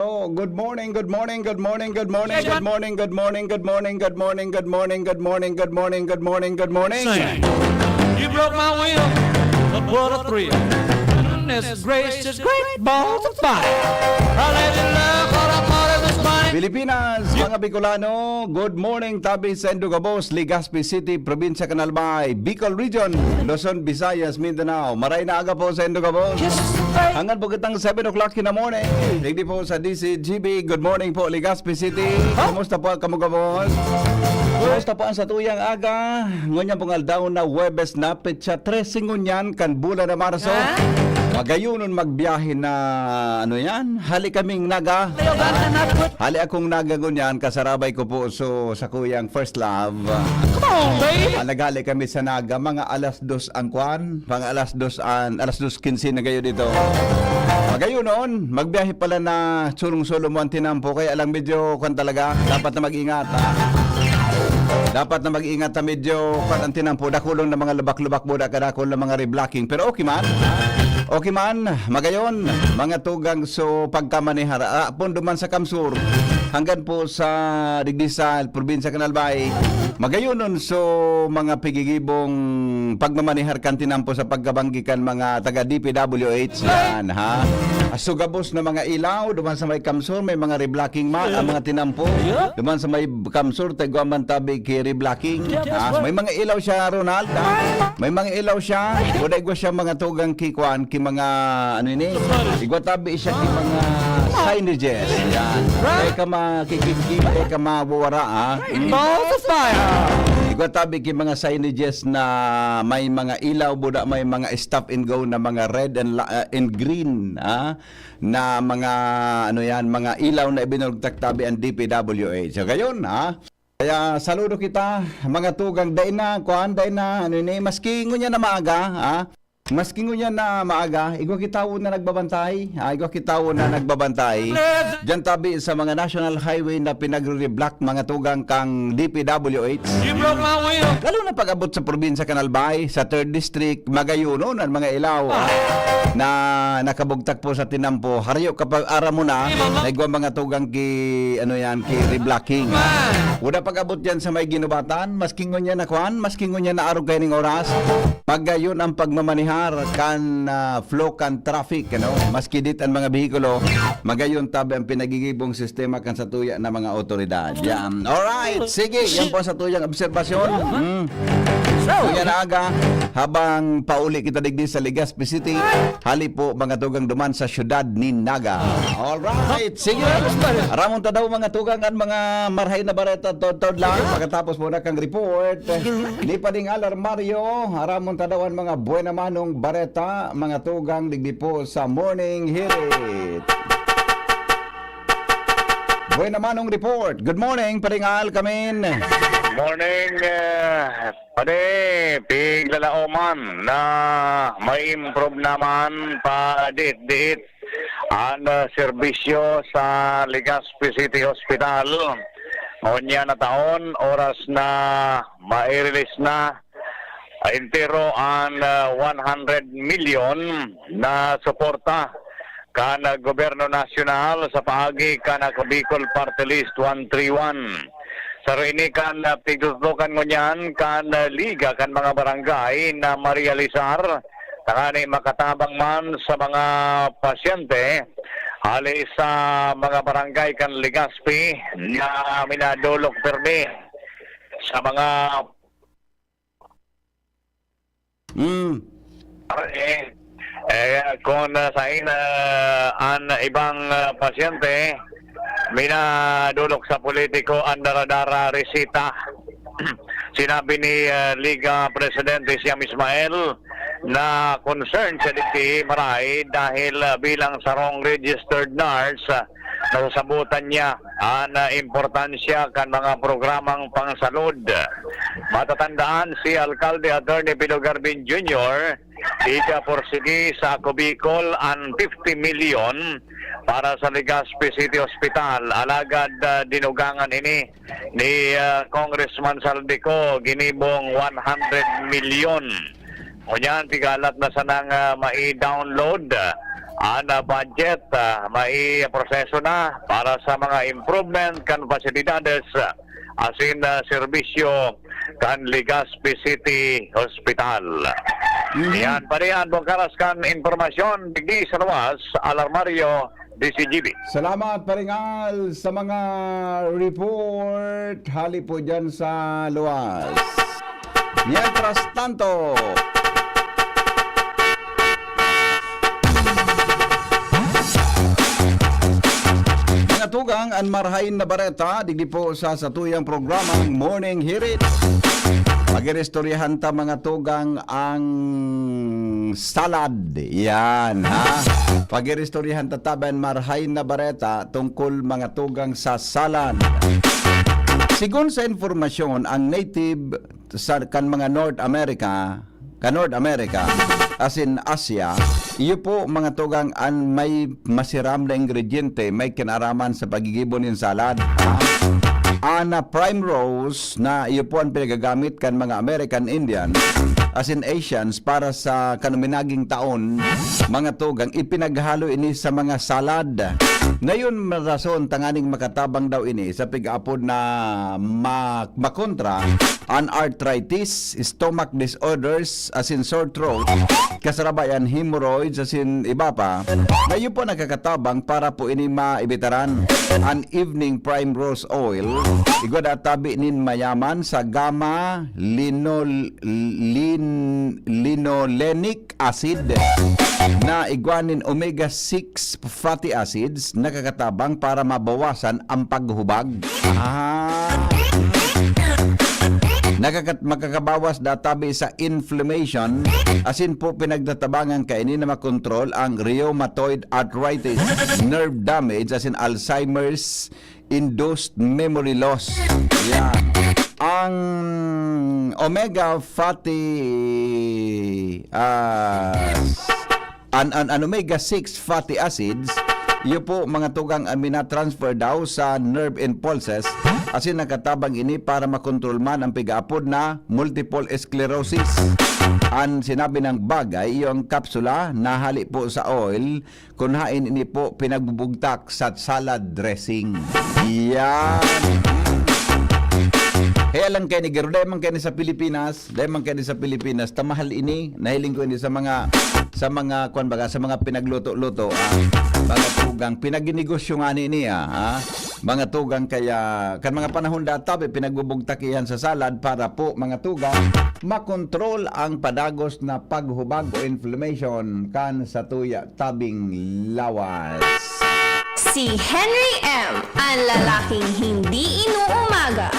Oh, good morning, good morning, good morning, good morning, good morning, good morning, good morning, good morning, good morning, good morning, good morning, good morning, good morning. Sing. You broke my will, but what a thrill. Goodness gracious, great balls of fire. I let you love what I thought it was funny. Pilipinas, mga Bicolano, good morning, tabi sa Indugabos, Legazpi City, Probinsya Canalbay, Bicol Region, Luzon, Visayas, Mindanao. Maray na aga po sa Indugabos. Hanggang po kitang 7 o'clock in the morning. Hindi po sa DCGB. Good morning po, Legazpi City. Kamusta po, Kamugabos? Kamusta po ang sa tuyang aga? Ngunyan pong aldaw na Webes na petsa 13 ngunyan kan bulan na Marso. Magayunon magbiyahe na ano yan? Hali kaming naga. Hali akong naga ngunyan. Kasarabay ko po sa kuyang First Love. Nagali kami sa naga. Mga alas 2 ang kwan. Mga alas 2:15 na kayo dito. Magayunon, magbiyahe pala na sulong-sulong mo ang tinampo. Kaya alang medyo kwan talaga. Dapat na mag-ingat. Dapat na mag-ingat na medyo kwan ang tinampo. Dakulong na mga lubak-lubak mo. Dakadakol na mga reblocking. Pero okay man. Okay man, magayon, mga tugang so pagkamanihara, pondo man sa Kamsur, hanggang po sa Digdisal, Probinsya Canalbay, magayon nun so mga pigigibong pagmamanihar kantinan po sa pagkabanggikan mga taga DPWH yan ha. Sugabos na mga ilaw, duman sa may Kamsur, may mga reblocking man, ang mga tinampo, duman sa may Kamsur, tagwaman tabi kay reblocking, may mga ilaw siya Ronald, may mga ilaw siya, buday ko siya mga tugang kikwan, mga ano ini igwatabi siya ki mga signages yan kay ka makikikip kay ka mawawara Balls of fire. igwatabi ki mga signages na may mga ilaw buda may mga stop and go na mga red and green na mga ano yan mga ilaw na ibinulgtak-tabi ang DPWH so gayon kaya saludo kita mga tugang day na ano ini maski ngunya na maaga maski ngunya na maaga, igwa kitawo na nagbabantay, Diyan tabi sa mga national highway na pinagre-block mga tugang kang DPWH. You broke my will. Lalo na pag-abot sa probinsya Canalbay, sa 3rd District, magayunon ang mga ilaw na nakabugtak po sa tinampo. Hariyo kapag ara mo na, naigwa mga tugang ki reblocking. Una pag-abot yan sa may ginubatan, maski ngunya na kwan, maski ngunya na arog kayo ng oras, pagayon ang pagmamanihar kan flow kan traffic maski dit ang mga behikulo magayon tabi ang pinagigibong sistema kan sa tuya na mga otoridad yan alright sige yan po sa tuyang obserbasyon kuya na aga habang pauli kita digdi sa Legazpi City hali po mga tugang duman sa syudad ni Naga alright sige aramon ta daw mga tugang ang mga marhay na bareta tod lang pagkatapos muna kang report ni pading alarmaryo aramon ta daw ang mga buena manong bareta, mga tugang digdi po sa Morning Hirit. Buena manong report. Good morning, paringal kamin. Morning, pade, piglalaoman na may improve naman pa dit ang serbisyo sa Legazpi City Hospital. Ngonya na taon, oras na ma-release na entero ang 100 million na suporta kana gobyerno nasyonal sa paagi kana Bicol Party List 131. Sa rini kan tigtutukan mo niyan kan liga kan mga barangay na marealisar takani makatabang man sa mga pasyente hali sa mga barangay kan Legazpi na minadulok permi sa mga kung sa ang ibang pasyente minadulok sa politiko ang daradara resita sinabi ni Liga Presidente Siam Ismael na concern sa diti maray dahil bilang sarong registered nurse nasasabutan niya ang importansya kan mga programang pangsalud. Matatandaan si Alcalde Attorney Pilo Garbin Jr. Ika porsigi sa Bicol ang 50 million para sa Legazpi City Hospital. Alagad dinugangan ini ni Congressman Saldico ginibong 100 million. Ngunyan, tigalat na sanang mai-download ang budget may proseso na para sa mga improvement kan fasilidades asin serbisyo kan Legazpi City Hospital. Yan pa riyan bongkaras kan informasyon digdi sa luwas Alarmario DCGB. Salamat paringal sa mga report. Hali po dyan sa luwas. Mientras tanto, mga tugang ang marhain na bareta digdi po sa satuyang programang Morning Hirit. Pagirestoryahan ta mga tugang ang salad. Yan ha. Pagirestoryahan ta taban marhain na bareta tungkol mga tugang sa salad. Sigun sa informasyon, ang native sa kan mga North America, as in Asia, iyo po mga tugang ang may masiram na ingrediente, may kinaraman sa pagigibon ng salad. Ana prime rose na iyo po ang pinagagamit kan mga American Indian as in Asians para sa kanuminaging taon mga tugang ipinaghalo ini sa mga salad. Ngayon marason tanganing makatabang daw ini sa pig-apod na makontra an arthritis, stomach disorders as in sore throat, kasarabayan hemorrhoids as in iba pa. Ngayon po nakakatabang para po ini maibitaran an evening prime rose oil. Igod at tabi nin mayaman sa gamma linolenic acid na igwanin omega-6 fatty acids nakakatabang para mabawasan ang paghubag. Makakabawas databi sa inflammation asin po pinagtatabangan kainin na makontrol ang rheumatoid arthritis, nerve damage asin Alzheimer's induced memory loss. Yan. Ang omega fatty an omega-6 fatty acids iyo po mga tugang transfer daw sa nerve impulses asin nakatabang ini para makontrol man ang pigaapod na multiple sclerosis. Ang sinabi ng bagay yung kapsula nahali po sa oil kunhain ini po pinagbubugtak sa salad dressing. Yan. Kaya lang kayo ni Garo, dahil man kayo sa Pilipinas, tamahal ini, nahiling ko ini sa mga kuan baga, sa mga pinagluto-luto, mga tugang, pinaginegosyo nga niya, mga tugang kaya, kan mga panahon data, pinagbubugtakihan sa salad para po, mga tugang, makontrol ang padagos na paghubag o inflammation kan sa tuya tabing lawas. Si Henry M., ang lalaking hindi inuumaga.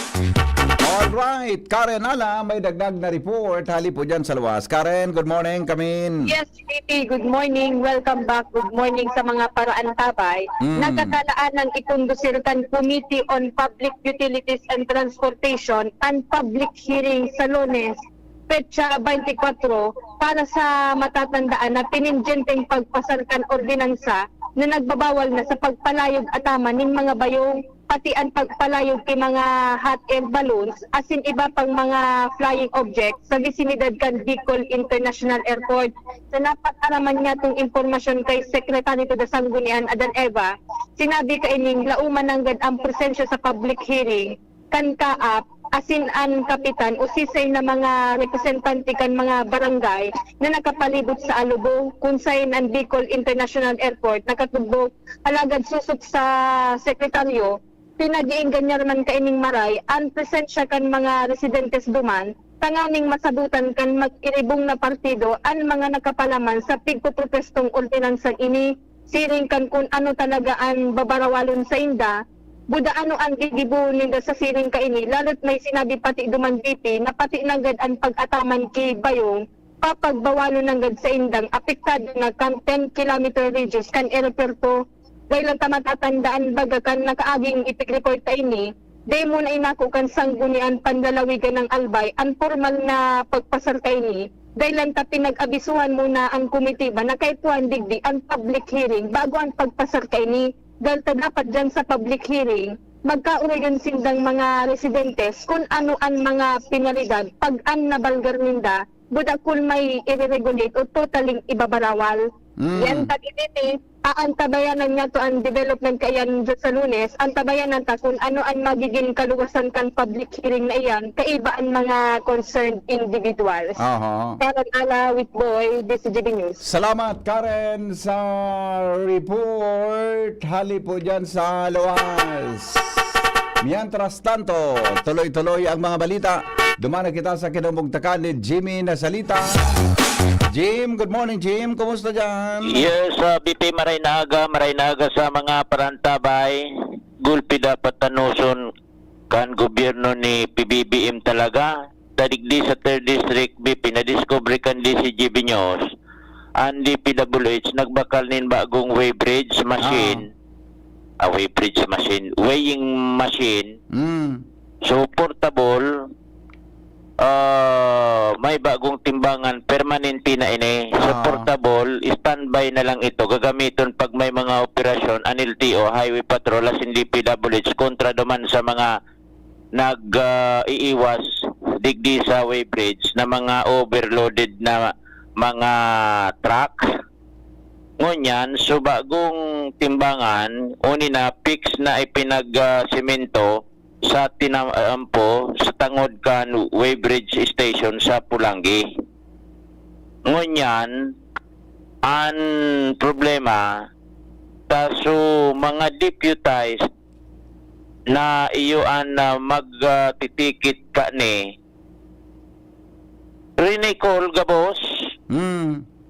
Alright, Karen Ala, may dagdag na report. Hali po dyan sa luwas. Karen, good morning, kamin. Yes, Titi, good morning. Welcome back. Good morning sa mga paraan tabay. Nagkakalaan ng Ikundusirkan Committee on Public Utilities and Transportation and Public Hearing sa Lunes, petsa 24, para sa matatandaan na pininjenteng pagpasarkan ordinansa na nagbabawal na sa pagpalayog ataman ng mga bayong pati ang pagpalayog kay mga hot air balloons asin iba pang mga flying objects sa bisinidad kan Bicol International Airport. Sa napataraman niya itong informasyon kay Secretary to the Sanggunian Adan Eva, sinabi kaining lauman ng ang presensya sa public hearing kan kaap asin ang kapitan o sisay na mga representante kan mga barangay na nakapalibot sa alubong kung sayin ang Bicol International Airport nakatubog alagad susok sa sekretaryo pinagiinggan niya naman kaining maray ang presensya kan mga residentes duman tanganing masabutan kan mag-iribong na partido ang mga nakapalaman sa pigpuprotestong ordinansang ini siring kan kung ano talaga ang babarawalon sa inda buda ano ang gigibo ninda sa siring kaini lalo't may sinabi pati duman BP na pati nanggad ang pag-ataman kay Bayong papagbawalo nanggad sa indang apektado na kan 10 km radius kan aeroporto dahil lang tamatatandaan baga kan nakaaging ipig-report ta ini day mo na inako kan sanggunian pandalawigan ng Albay ang formal na pagpasar kaini dahil lang ta pinag-abisuhan muna ang komite ba na kahit tuwan digdi ang public hearing bago ang pagpasar kaini dahil ta dapat dyan sa public hearing magkaurayan sindang mga residentes kung ano ang mga penalidad pag ang nabalgar ninda buda kung may i-regulate o totaling ibabarawal Yan tagititi, aantabayanan niya to ang development kayan sa Lunes, antabayanan ta kung ano ang magiging kaluwasan kan public hearing na iyan, kaiba ang mga concerned individuals. Aha. Karen Ala with Boy, DCGB News. Salamat Karen sa report. Hali po dyan sa Luwas. Mientras tanto, tuloy-tuloy ang mga balita. Dumana kita sa kinumugtakan ni Jimmy na salita. Jim, good morning Jim. Kumusta dyan? Yes, BP maray na aga sa mga parantabay. Gulpi dapat tanuson kan gobyerno ni PBBM talaga. Dadigdi sa 3rd District BP na discovery kan DCGB News. Ang DPWH nagbakal nin bagong weighbridge machine. Weighing machine. So portable. May bagong timbangan permanente na ini. Sa portable, standby na lang ito. Gagamiton pag may mga operasyon ang LTO, Highway Patrol, as in DPWH, kontra duman sa mga nag-iiwas digdi sa weighbridge na mga overloaded na mga truck. Ngunyan, so bagong timbangan, uni na fix na ipinag-simento sa tinampo sa tangod kan weighbridge station sa Pulangi. Ngunyan, ang problema, taso mga deputized na iyoan na magtitikit ka ni Recall gabos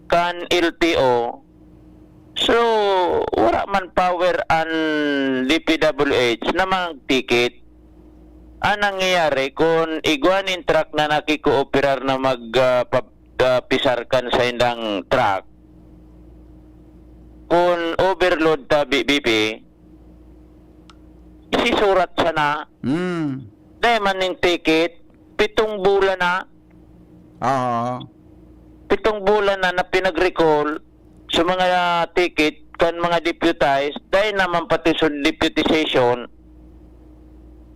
kan LTO. So, wala man power ang DPWH na magtikit. Ang nangyayari kung iguanin truck na nakikooperar na magpisarkan sa indang truck, kung overload ta BP, sisurat sana. Dahil man yung ticket, 7 bulan na. 7 bulan na pinag-recall sa mga ticket kan mga deputized, dahil naman pati sa deputization,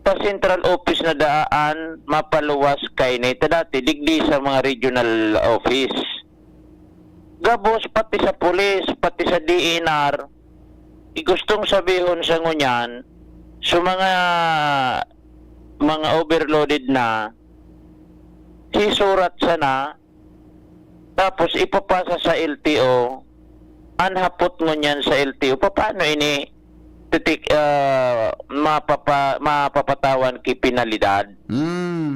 sa central office na daan mapaluwas kay nito dati digdi sa mga regional office. Gabos pati sa pulis, pati sa DNR, gustong sabihin sa ngunyan, sa mga overloaded na, sisurat sana, tapos ipapasa sa LTO, anhapot ngunyan sa LTO, paano ini mapapatawan ki penalidad.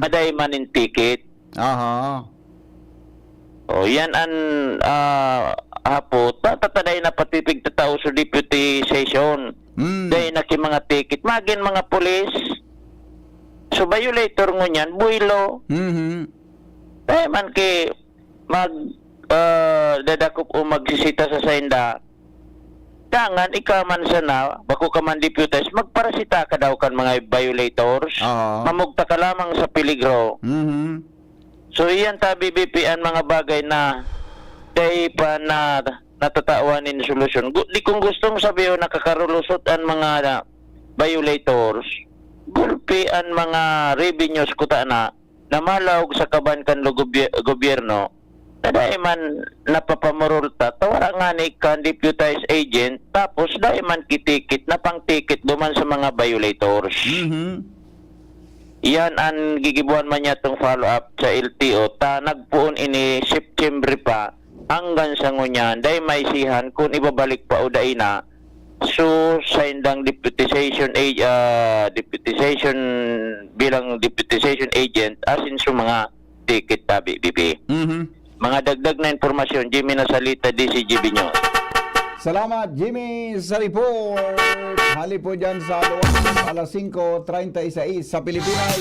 Aday man in ticket. O yan ang hapot. Tataday na patipig tatao sa deputy session. Day na ki mga ticket. Magin mga pulis. So violator ngunyan, builo. Day man ki dadakop o magsisita sa sainda. Dangan ikaman sana, bako ka man deputized, magparasita ka daw kan mga violators, mamugta ka lamang sa peligro. So iyan tabi BP ang mga bagay na day pa na natatawanin solusyon. Di kung gustong sabihin nakakarulusot ang mga violators, gulpi ang mga revenues kuta na malawag sa kaban kan gobyerno. Dahil man napapamurulta, tawara nga ni kan deputized agent, tapos dahil man kitikit, napang-tikit duman sa mga violators. Yan ang gigibuan man niya itong follow-up sa LTO. Nagpuon ini September pa, hanggang sa ngunyan, dahil may sihan kung ibabalik pa o dahil na, so sa indang deputization bilang deputization agent, as in sa mga ticket tabi, BP. Mga dagdag na informasyon, Jimmy na salita, DCGB News. Salamat Jimmy sa report. Hali po dyan sa Luwas, alas 5:36 sa Pilipinas.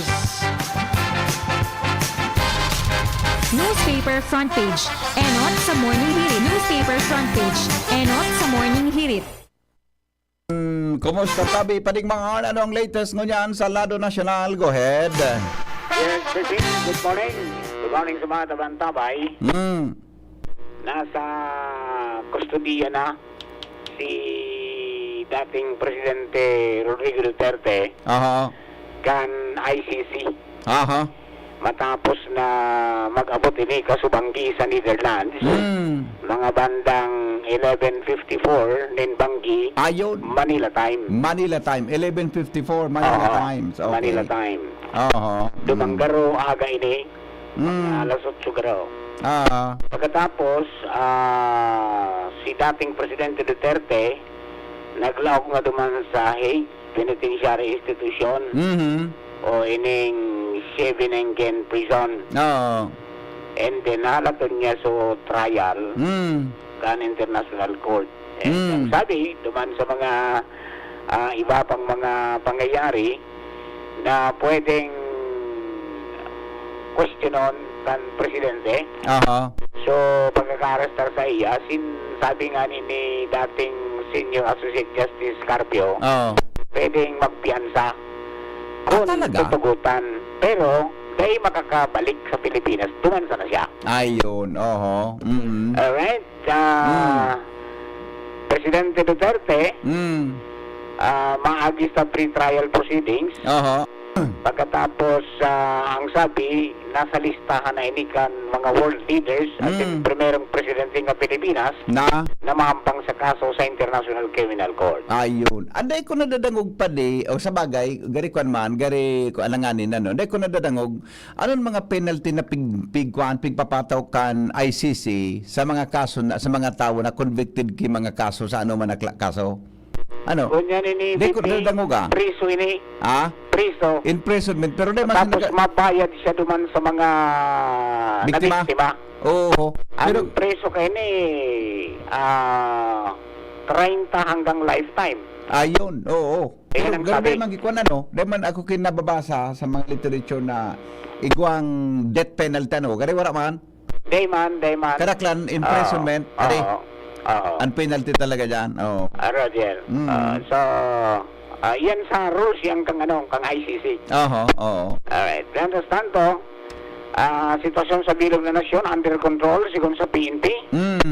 Newspaper front page. Enot sa morning hirit. Newspaper front page. Enot sa morning hirit. Kumusta tabi? Padigmangan, ano ang latest ngunyan sa lado nasyonal? Go ahead. Yes, good morning. Good morning sa mga tabantabay. Nasa kustodiya na si dating Presidente Rodrigo Duterte kan ICC. matapos na mag-abot ini kasubanggi sa Netherlands, mga bandang 11:54 nin banggi Ayun. Manila time. Manila time, 11:54 Manila Oo, times. Okay. Manila time. Oo. Dumanggaro aga ini, Mm. alas 8 garo. Ah. Pagkatapos, si dating Presidente Duterte naglaok nga duman sa Hague Penitentiary Institution Mhm. o ining Scheveningen Prison, Oo. and then halaton niya sa trial kan International Court. And ang sabi duman sa mga iba pang mga pangyayari na pwedeng questionon kan Presidente. Aha. So, pagkaka-arrestar sa iya, sabi nga ni dating Senior Associate Justice Carpio, Oo. pwedeng magpiansa kung talaga? tutugutan. Pero, kay makakabalik sa Pilipinas, tumansa na siya. Ayun. Oo. Mhm. Alright? Presidente Duterte, maagi sa pre-trial proceedings. Aha. Pagkatapos, ang sabi, nasa listahan na ini kan mga world leaders at yung primerong presidente ng Pilipinas Na? na mahampang sa kaso sa International Criminal Court. Ayun. Anday ko nadadangog pa di, o sa bagay, gari kuan man, gari ko alanganin ano. Anday ko nadadangog, anong mga penalty na pigpapataw kan ICC sa mga kaso na, sa mga tao na convicted ki mga kaso sa ano man na kaso? Ano? Kunyan ini, Di ko nadadangog priso ini, Ah? priso. Imprisonment, pero di man Tapos mabayad siya duman sa mga Biktima? nabiktima. Oo. Pero Ang preso kayo ni 30 hanggang lifetime. ayun, oo. Ayun Pero ang ganun sabi. di man gikuan ano, di man ako kinababasa sa mga literature na igwang death penalty ano, gari wala man. Dayman. Karaklan imprisonment, Oo. ade. Oo. Ang penalty talaga diyan. Oo. Roger. So, yan sa rules yang kang ICC. Oho, oo. Alright. Mientras tanto, sitwasyon sa bilog na nasyon under control sigon sa PNP.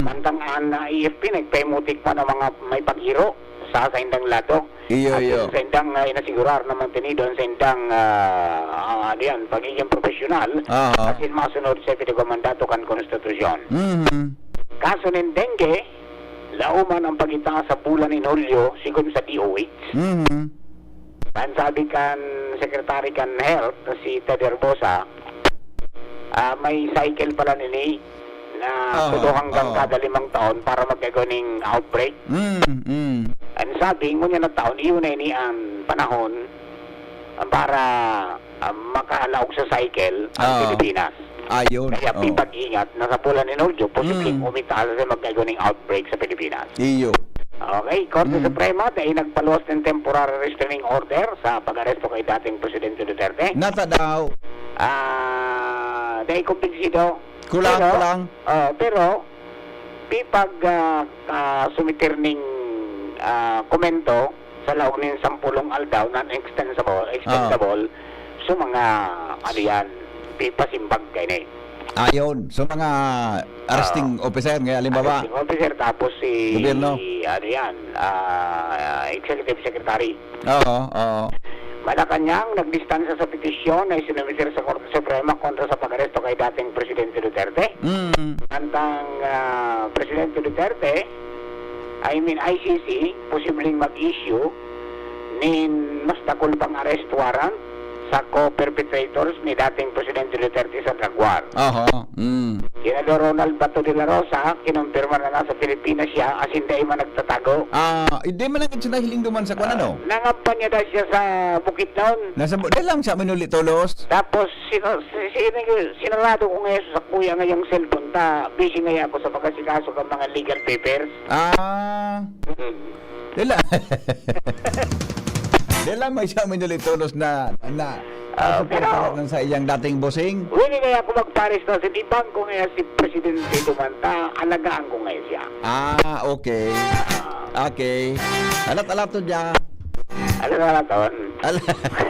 Mantang ang EFP nagpemutik pa ng mga may paghiro sa indang lado. Iyo. Sa indang inasigurar na mantenidon sa indang diyan pagiging profesional Aha. at masunod sa pinagamandato kan konstitusyon. Kaso ng dengue, lauman ang pagita sa bulan ni Hulyo sigon sa DOH. Ang sabi kan Secretary kan Health na si Ted Herbosa, may cycle pala nini na tulo hanggang kada 5 taon para magkaganing outbreak. Ang sabi, ngunyan na taon, iyon na ini ang panahon para makahalaog sa cycle ang Pilipinas. Ayun. Kaya pipag-ingat na sa pula ni Noljo, posibleng umitaas sa magkaganing outbreak sa Pilipinas. Iyo. Okay, Korte Suprema dahil nagpaluwas ng temporary restraining order sa pag-aresto kay dating Presidente Duterte. Nata daw. Dahil kumbinsido. Kulang. Pero, pipag sumitir ning komento sa laong ng 10 aldaw non-extendable, so mga yan, pipasimbag kayo na Ayun. So mga arresting officer nga halimbawa. Arresting officer tapos si Gobyerno. Executive Secretary. Oo. Malacanang nagdistansya sa petisyon na isinumisir sa Korte Suprema kontra sa pag-aresto kay dating Presidente Duterte. Antang Presidente Duterte, ICC, posibleng mag-issue nin mas takul pang arrest warrant sa co-perpetrators ni dating Presidente Duterte sa drug war. Senador Ronald Bato de la Rosa, kinumpirma na nasa Pilipinas siya as hindi man nagtatago. Hindi man lang siya nahiling duman sa kung ano. Nangampan niya daw siya sa Bukidnon. Nasa di lang siya manuli tolos. Tapos sinarado ko ngayon sa kuya ngayong cellphone ta. Busy ngayon ako sa pagkasikaso ng mga legal papers. Di lang. Di lang may siya manuli tolos na pero sa iyang dating bossing. Hindi kaya ako magpares na si Dibang ko ngayon si Presidente Dumanta. Alagaan ko ngayon siya. Okay. Okay. Alat-alat to dyan. Alat-alaton.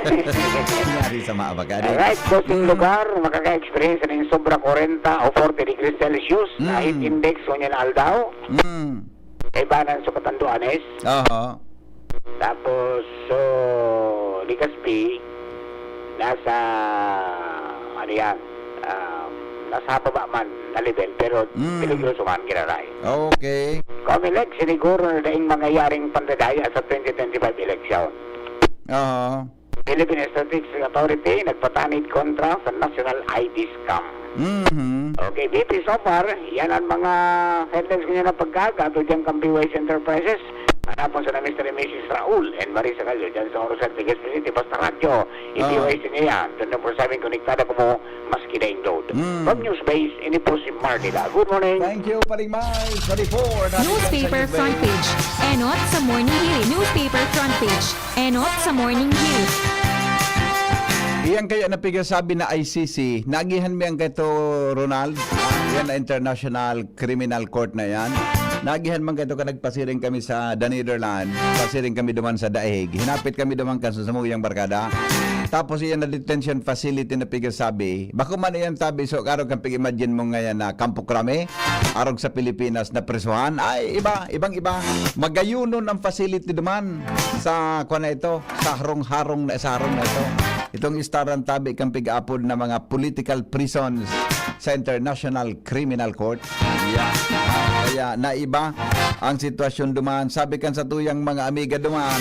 Nangyari sa maabagadi. Alright, dosing lugar, makaka-experience ng sobra 40 o 40 degrees Celsius na heat index o niya na aldaw. Kaibanan sa Katanduanes. Tapos, Ligaspi, nasa ano yan, nasa baba man na level, pero peligroso man ginaray. Okay. Comelec, siniguro na daing mangyayaring pandadaya sa 2025 election. Oo. Philippine Statistics Authority nagpatanid kontra sa National ID Scam. Okay, BP, so far, yan ang mga headlines kanya na pagkagato dyan kang BYS Enterprises. Hanapon sa na Mr. and Mrs. Raul and Marisa Calio dyan sa Orosan, Legazpi City, basta radyo. I-BYS niya yan. 24/7 konektada ko mo, maski na load. From News Base, ini po si Marnila. Good morning. Thank you, Paring Mike. 24. Newspaper front page. Enot sa morning hill. Newspaper front page. Enot sa morning hill. Iyan kaya napigasabi na ICC, nagihan mo yan kito, Ronald? Yan na International Criminal Court na yan. Nagihan man kito ka nagpasiring kami sa The Netherlands, pasiring kami duman sa Daig. Hinapit kami duman ka sa Samuyang Barkada. Tapos iyan na detention facility na pigasabi. Bako man iyan tabi, so karong kang pig-imagine mo ngayon na Campo Crame, arog sa Pilipinas na presuhan. Ay, ibang-iba. Magayunon ang facility duman sa kuan na ito, sa harong-harong na ito. Itong istaran tabi kang pig-apod na mga political prisons sa International Criminal Court. Yeah. Kaya naiba ang sitwasyon duman. Sabi kan sa tuyang mga amiga duman,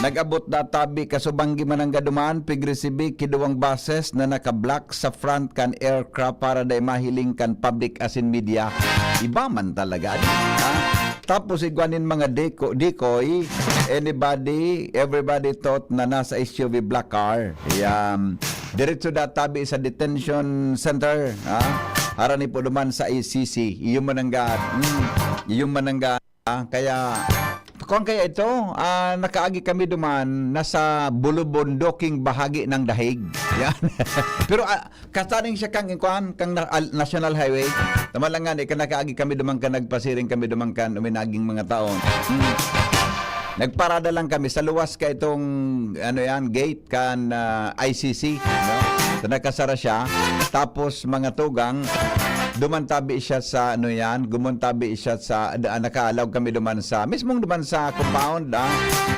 nag-abot na tabi kasubanggi man ang gaduman, pigresibi kiduwang bases na nakablock sa front kan aircraft para day mahiling kan public as in media. Iba man talaga. Ha? Tapos igwanin mga decoy, everybody thought na nasa SUV black car. Diretso da tabi sa detention center. Ha? Harani po duman sa ICC. Iyong manangga. Kaya, kung kaya ito, nakaagi kami duman nasa bulubundoking bahagi ng Dahig. Yan. Pero kasaning siya kang National Highway. Tamalangan, nakaagi kami duman ka, nagpasiring kami duman ka, uminaging mga taon. Nagparada lang kami sa luwas ka itong gate kan ICC, no? So, nakasara siya. Tapos mga tugang dumantabi siya sa gumuntabi siya sa nakaalaw kami duman sa mismong duman sa compound.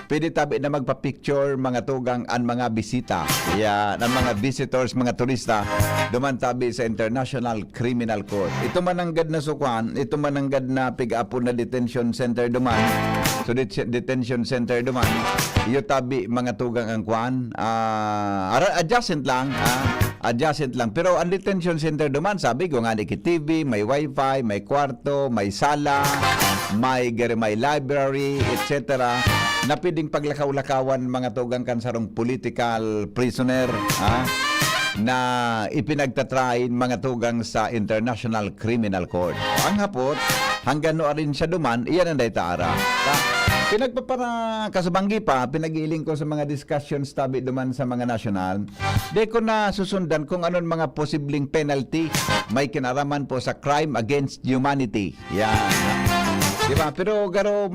Pwede tabi na magpa-picture mga tugang ang mga bisita. Yan, ang mga visitors, mga turista dumantabi sa International Criminal Court. Ito mananggad na sukuan, ito mananggad na pig-apo na detention center duman. So detention center duman, iyo tabi mga tugang ang kuan, adjacent lang. Pero ang detention center duman, sabi ko nga TV, may wifi, may kwarto, may sala, may library, etc. na pwedeng paglakaw-lakawan mga tugang kansarong political prisoner, na ipinagtatrain mga tugang sa International Criminal Court. Ang hapot, hanggang no rin siya duman, iyan ang daitaara. Pinagpapara kasubanggi pa, pinag-iiling ko sa mga discussions tabi duman sa mga national. Di ko na susundan kung anong mga posibleng penalty may kinaraman po sa crime against humanity. Yan. Diba? Pero garo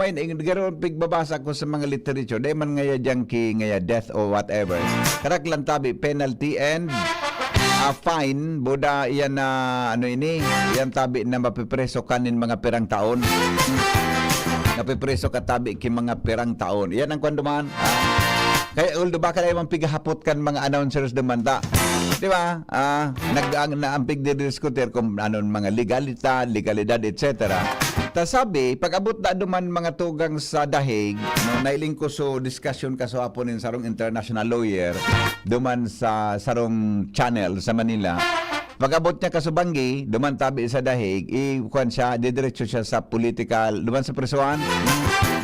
pigbabasa ko sa mga literature, di man ngaya jangki, ngaya death or whatever. Karak lang tabi, penalty and fine, boda iyan na iyan tabi na mapipreso kanin mga pirang taon. Napipreso katabi ki mga pirang taon. Iyan ang kwanduman. Kaya uldo ba ka na yung pigahapot kan mga announcers dumanda. Di ba? Naampig didiskutir kung mga legalidad, etc. Ta sabi, pag-abot na duman mga tugang sa Dahig, nailing ko so discussion kaso aponin sarong international lawyer duman sa sarong channel sa Manila. Pag-abot niya kasubanggi, duman tabi sa Dahig, didiretso siya sa political, duman sa presuan,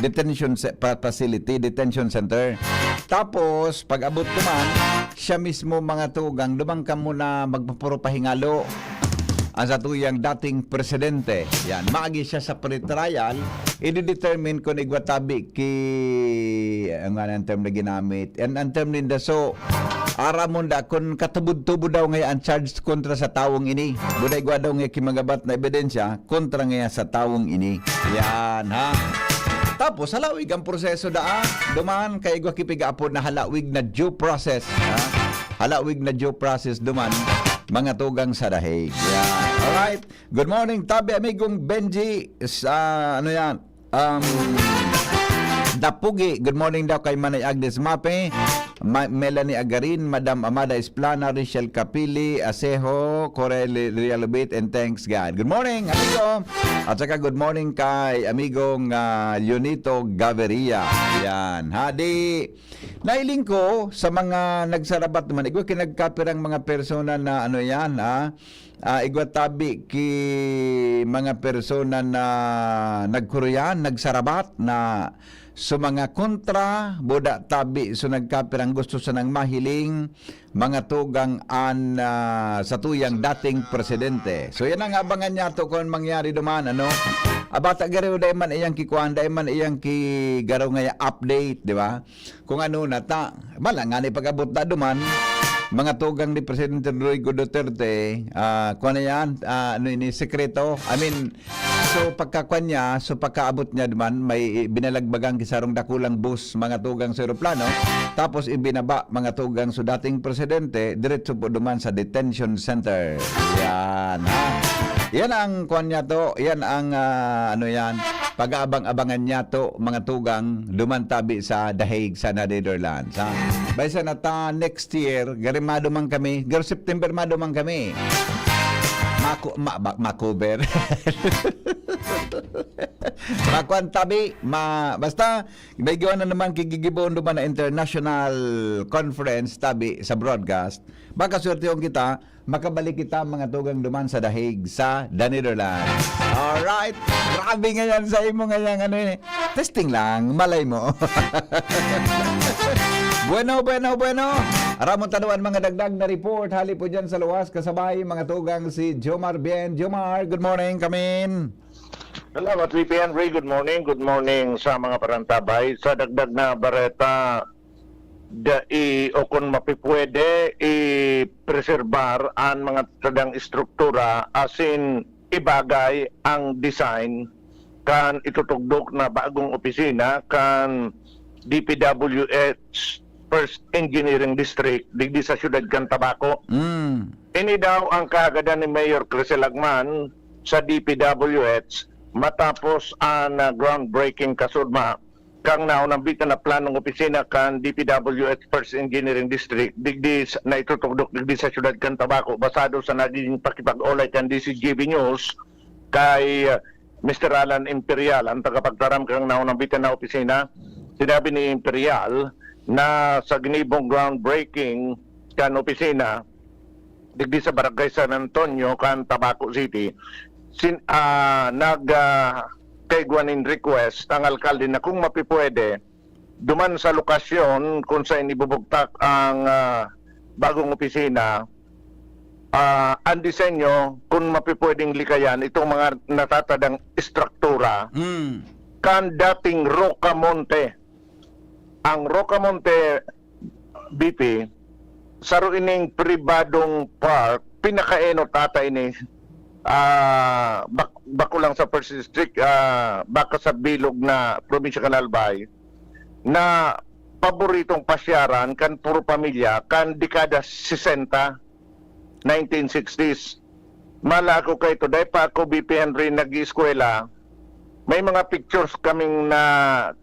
detention facility, detention center. Tapos, pag-abot duman, siya mismo mga tugang, duman ka muna magpapuro pahingalo ang sa tuyang dating presidente. Yan, maagi siya sa pre-trial, i-determine kung igwatabi ang term na ginamit. And ang term ninda, so, aramon da, kung katubod-tubod daw ngayon ang charge kontra sa tawong ini. Buday gwa daw ngayon kimagabat na ebidensya kontra ngayon sa tawong ini. Yan, ha? Tapos, halawig ang proseso da, duman, kay igwa kipiga-apod na halawig na due process. Ha? Halawig na due process duman, mga tugang sa Dahig. Yan. Alright. Good morning, tabi amigong Benji. Dapugi, good morning daw kay Manay Agnes Mape, Melanie Agarin, Madam Amada Esplana, Richelle Capili, Asejo, Corel Realabit, and thanks God. Good morning, amigo. At saka good morning kay amigong Leonito Gaviria. Yan. Hadi, nailing ko sa mga nagsarabat naman. Igwa kinagkapirang mga persona na ano yan, ha? Igwa tabi ki mga persona na nagkuruyan, nagsarabat na so mga kontra, boda tabi so nagkapirang gusto sa nang mahiling mga tugang sa tuyang dating presidente. So yan ang abangan niya to kung mangyari duman, ano? Abata garo day man iyang kikuan, day man iyang ki garo nga update, di ba? Kung ano na ta, malangani pag-abot na duman, mga tugang ni Presidente Rodrigo Duterte, kuan na yan, ano ini, sekreto. I mean, so pagkakuan niya, so pagkaabot niya duman, may binalagbagang kisarong dakulang bus, mga tugang sa aeroplano, tapos ibinaba mga tugang sa dating presidente, diretso po duman sa detention center. Yan, ha? Yan ang kuan niya to, yan ang ano yan, pag-aabang-abangan niya to, mga tugang dumantabi sa The Hague, sa Netherlands, ha? Baysa na ta next year, garimado man kami, gar September mado man kami. Makuber. Makuan tabi, basta may gawa na naman kigigibon naman na international conference tabi sa broadcast. Baka swerte yung kita, makabalik kita mga tugang duman sa The Hague, sa The Netherlands. Alright, grabe nga yan sa imo nga yan, ano eh. Testing lang, malay mo. Bueno. Aramon tanuan mga dagdag na report. Hali po dyan sa luwas. Kasabay mga tugang si Jomar Bien. Jomar, good morning. Kamin. Salamat, VP Henry. Good morning. Good morning sa mga parantabay. Sa dagdag na bareta, o kung mapipwede, i-preserbar ang mga tadang istruktura asin ibagay ang design kan itutugdok na bagong opisina kan DPWH First Engineering District digdi sa siyudad kan Tabaco. Ini daw ang kaagadan ni Mayor Crisel Agman sa DPWH matapos ang groundbreaking kasudma kang naunambitan na planong opisina kan DPWH First Engineering District digdi na itutugdok digdi sa siyudad kan Tabaco basado sa naging pakipag-olay kan DCGB News kay Mr. Alan Imperial, ang tagapagtaram kang naunambitan na opisina. Sinabi ni Imperial na sa ginibong groundbreaking kan opisina digdi sa barangay San Antonio kan Tabaco City kaigwanin request ang alkalde na kung mapipwede duman sa lokasyon kung saan ibubugtak ang bagong opisina, ang disenyo kung mapipwedeng likayan itong mga natatadang istruktura kan dating Rocamonte. Ang Rocamonte, BP, saro ining pribadong park, pinakaeno tata ini, bako lang sa First District, baka sa bilog na probinsya kan Albay, na paboritong pasyaran kan puro pamilya kan dekada 60, 1960s. Mala ako kay to, dahil pa ako BP Henry nag-eskwela, may mga pictures kaming na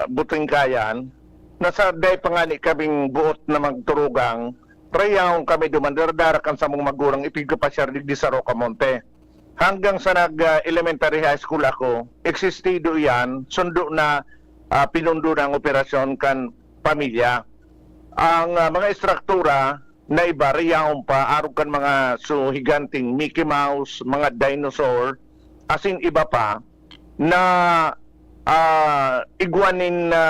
buting kayan, nasa day pangani kaming buot na magturugang, prayahong kami dumandardarakan sa mong magurang ipigapasyar di sa Rocamonte. Hanggang sa nag-elementary high school ako, existido yan, sundo na pinundo ng operasyon kan pamilya. Ang mga istruktura na iba, riyahong pa, arog kan mga higanting Mickey Mouse, mga dinosaur, asin iba pa, na igwanin na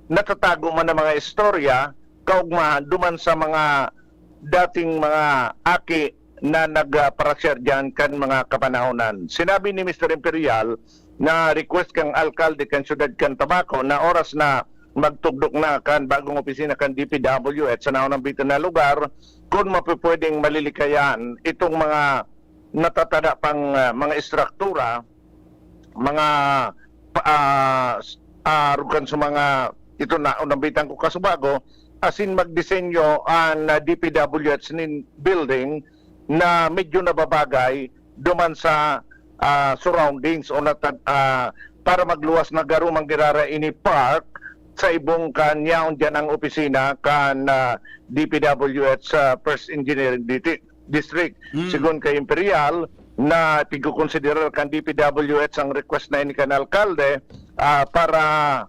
natatago man ng mga istorya kaugmahan duman sa mga dating mga aki na nagparasyer dyan kan mga kapanahonan. Sinabi ni Mr. Imperial na request kang alkalde kan siyudad kan Tabaco na oras na magtugdok na kan bagong opisina kan DPW at sa naunang bitin na lugar kung mapipwedeng malilikayan itong mga natatada pang mga istruktura, mga rukan sa mga ito na unambitan ko kasubago asin magdisenyo ang DPWH building na medyo nababagay duman sa surroundings o para magluwas na garumang girara ini park sa ibong kanyaon dyan ang opisina kan DPWH sa First Engineering District. Sigun kay Imperial na tigkukonsiderar kan DPWH ang request na ini kan alkalde para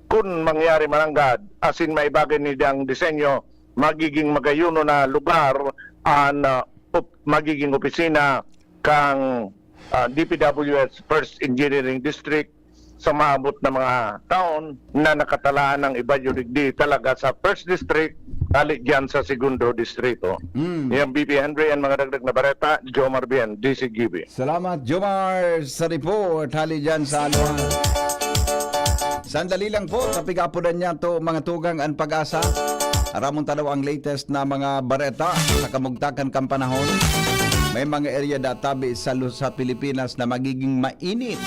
kung mangyari mananggad asin may bagay ni ang disenyo magiging magayuno na lugar magiging opisina kang DPWH First Engineering District sa maabot na mga taon na nakatalaan ng ibayudigdi talaga sa First District alit dyan sa Segundo Distrito. Yung BP Henry and mga dagdag na bareta, Jomar Bien, DCGB. Salamat, Jomar, sa report. Hali dyan sa aluhan. Sandali lang po, tapigapunan niya to mga tugang ang pag-asa. Aramon tanaw ang latest na mga bareta sa kamugtakan kang panahon. May mga area databi sa Pilipinas na magiging mainit.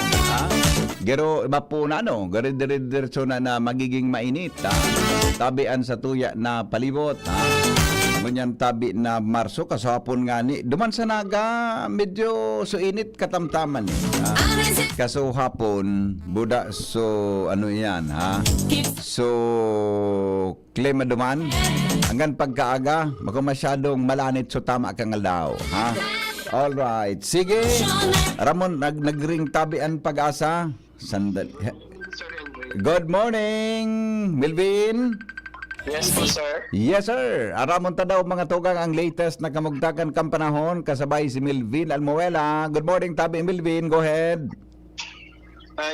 Gero iba po na gari-diretso na magiging mainit. Tabian sa tuya na palibot. Ngunyan tabi na Marso kasapon nga ni. Duman sa naga medyo so init katamtaman. Kaso hapon buda so ano yan So klima duman hanggang pagkaaga mako masyadong malanit so tama kang aldaw Alright, sige. Ramon nagring tabian pag-asa. Sandali. Good morning, Melvin. Yes po, sir. Yes, sir. Aramon ta daw mga tugang ang latest na kamugtakan kang panahon kasabay si Melvin Almuela. Good morning, tabi Melvin. Go ahead.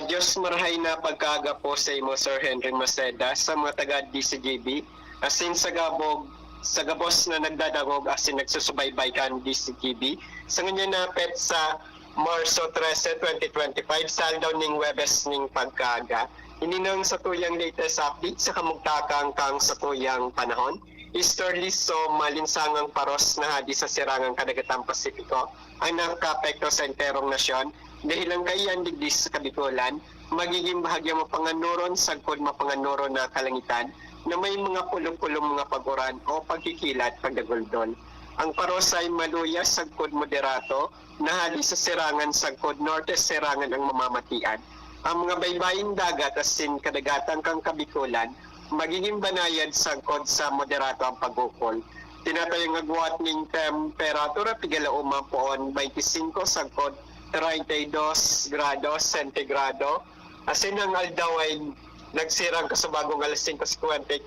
Diyos marahay na pagkaga po sa imo, Sir Henry Maceda, sa mga taga-DCGB. Asin sa gabos na nagdadagog asin nagsusubaybay kan DCGB. Sa ganyan na pet sa Marso 13, 2025, saldaw ning Webes ning pagkaga. Ininang sa tuyang latest update sa kamugtakang kang sa tuyang panahon. Easterly so malinsangang paros na hadi sa sirangang kadagatang Pasipiko ang nakapekto sa enterong nasyon dahil ang kayan digdi sa Kabikulan magiging bahagya mapanganuron sagkod mapanganuron na kalangitan na may mga pulong-pulong mga paguran o pagkikilat pagdaguldon. Ang paros ay maluyas sagkod moderato na hadi sa sirangan sagkod norte sirangan ang mamamatian. Ang mga baybaying dagat asin kadagatan kang Kabikulan magiging banayad sagkod sa moderato ang pagukol. Tinatayang agwat ning temperatura pigalauma poon 25 sagkod 32 grados sentigrado. Asin ang aldaw ay nagsirang kasabagong alas 5:54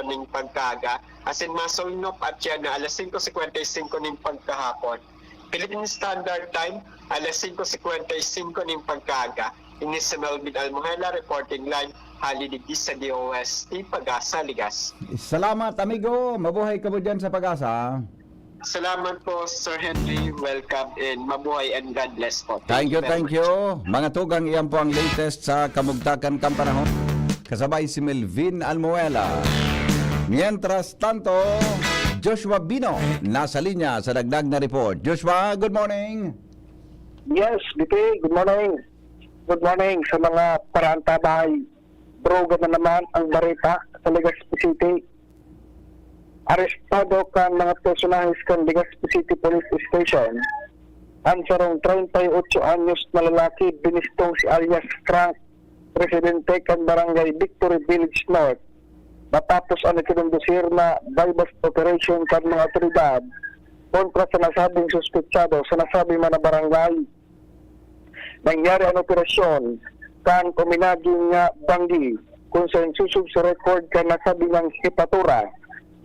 ning pagkaga. Asin masulnop at yan na alas 5:55 ning pagkahapon. Philippine Standard Time, alas 5:55 ning pagkaga. Ini si Melvin Almuela reporting live halidigdi sa DOST Pag-asa Ligas. Salamat amigo, mabuhay ka mo dyan sa Pag-asa. Salamat po Sir Henry, welcome and mabuhay and God bless po. Thank you. very much. Mga tugang iyan po ang latest sa kamugtakan kang panahon. Kasabay si Melvin Almuela. Mientras tanto, Joshua Bino nasa linya sa dagdag na report. Joshua, good morning. Yes, BP, good morning. Good morning sa mga parantabay. Droga na naman ang barita sa Legazpi City. Arestado kan mga personahes kan Legazpi City Police Station. Ang sarong 38 anyos na lalaki binistong si alias Frank, presidente kan Barangay Victory Village North. Matapos ang ikinundusir na bypass operation kan mga otoridad kontra sa nasabing suspetsado sa nasabing mga barangay. Nangyari ang operasyon kan kuminaging banggi kung saan susub sa record kan nasabi ng hipatura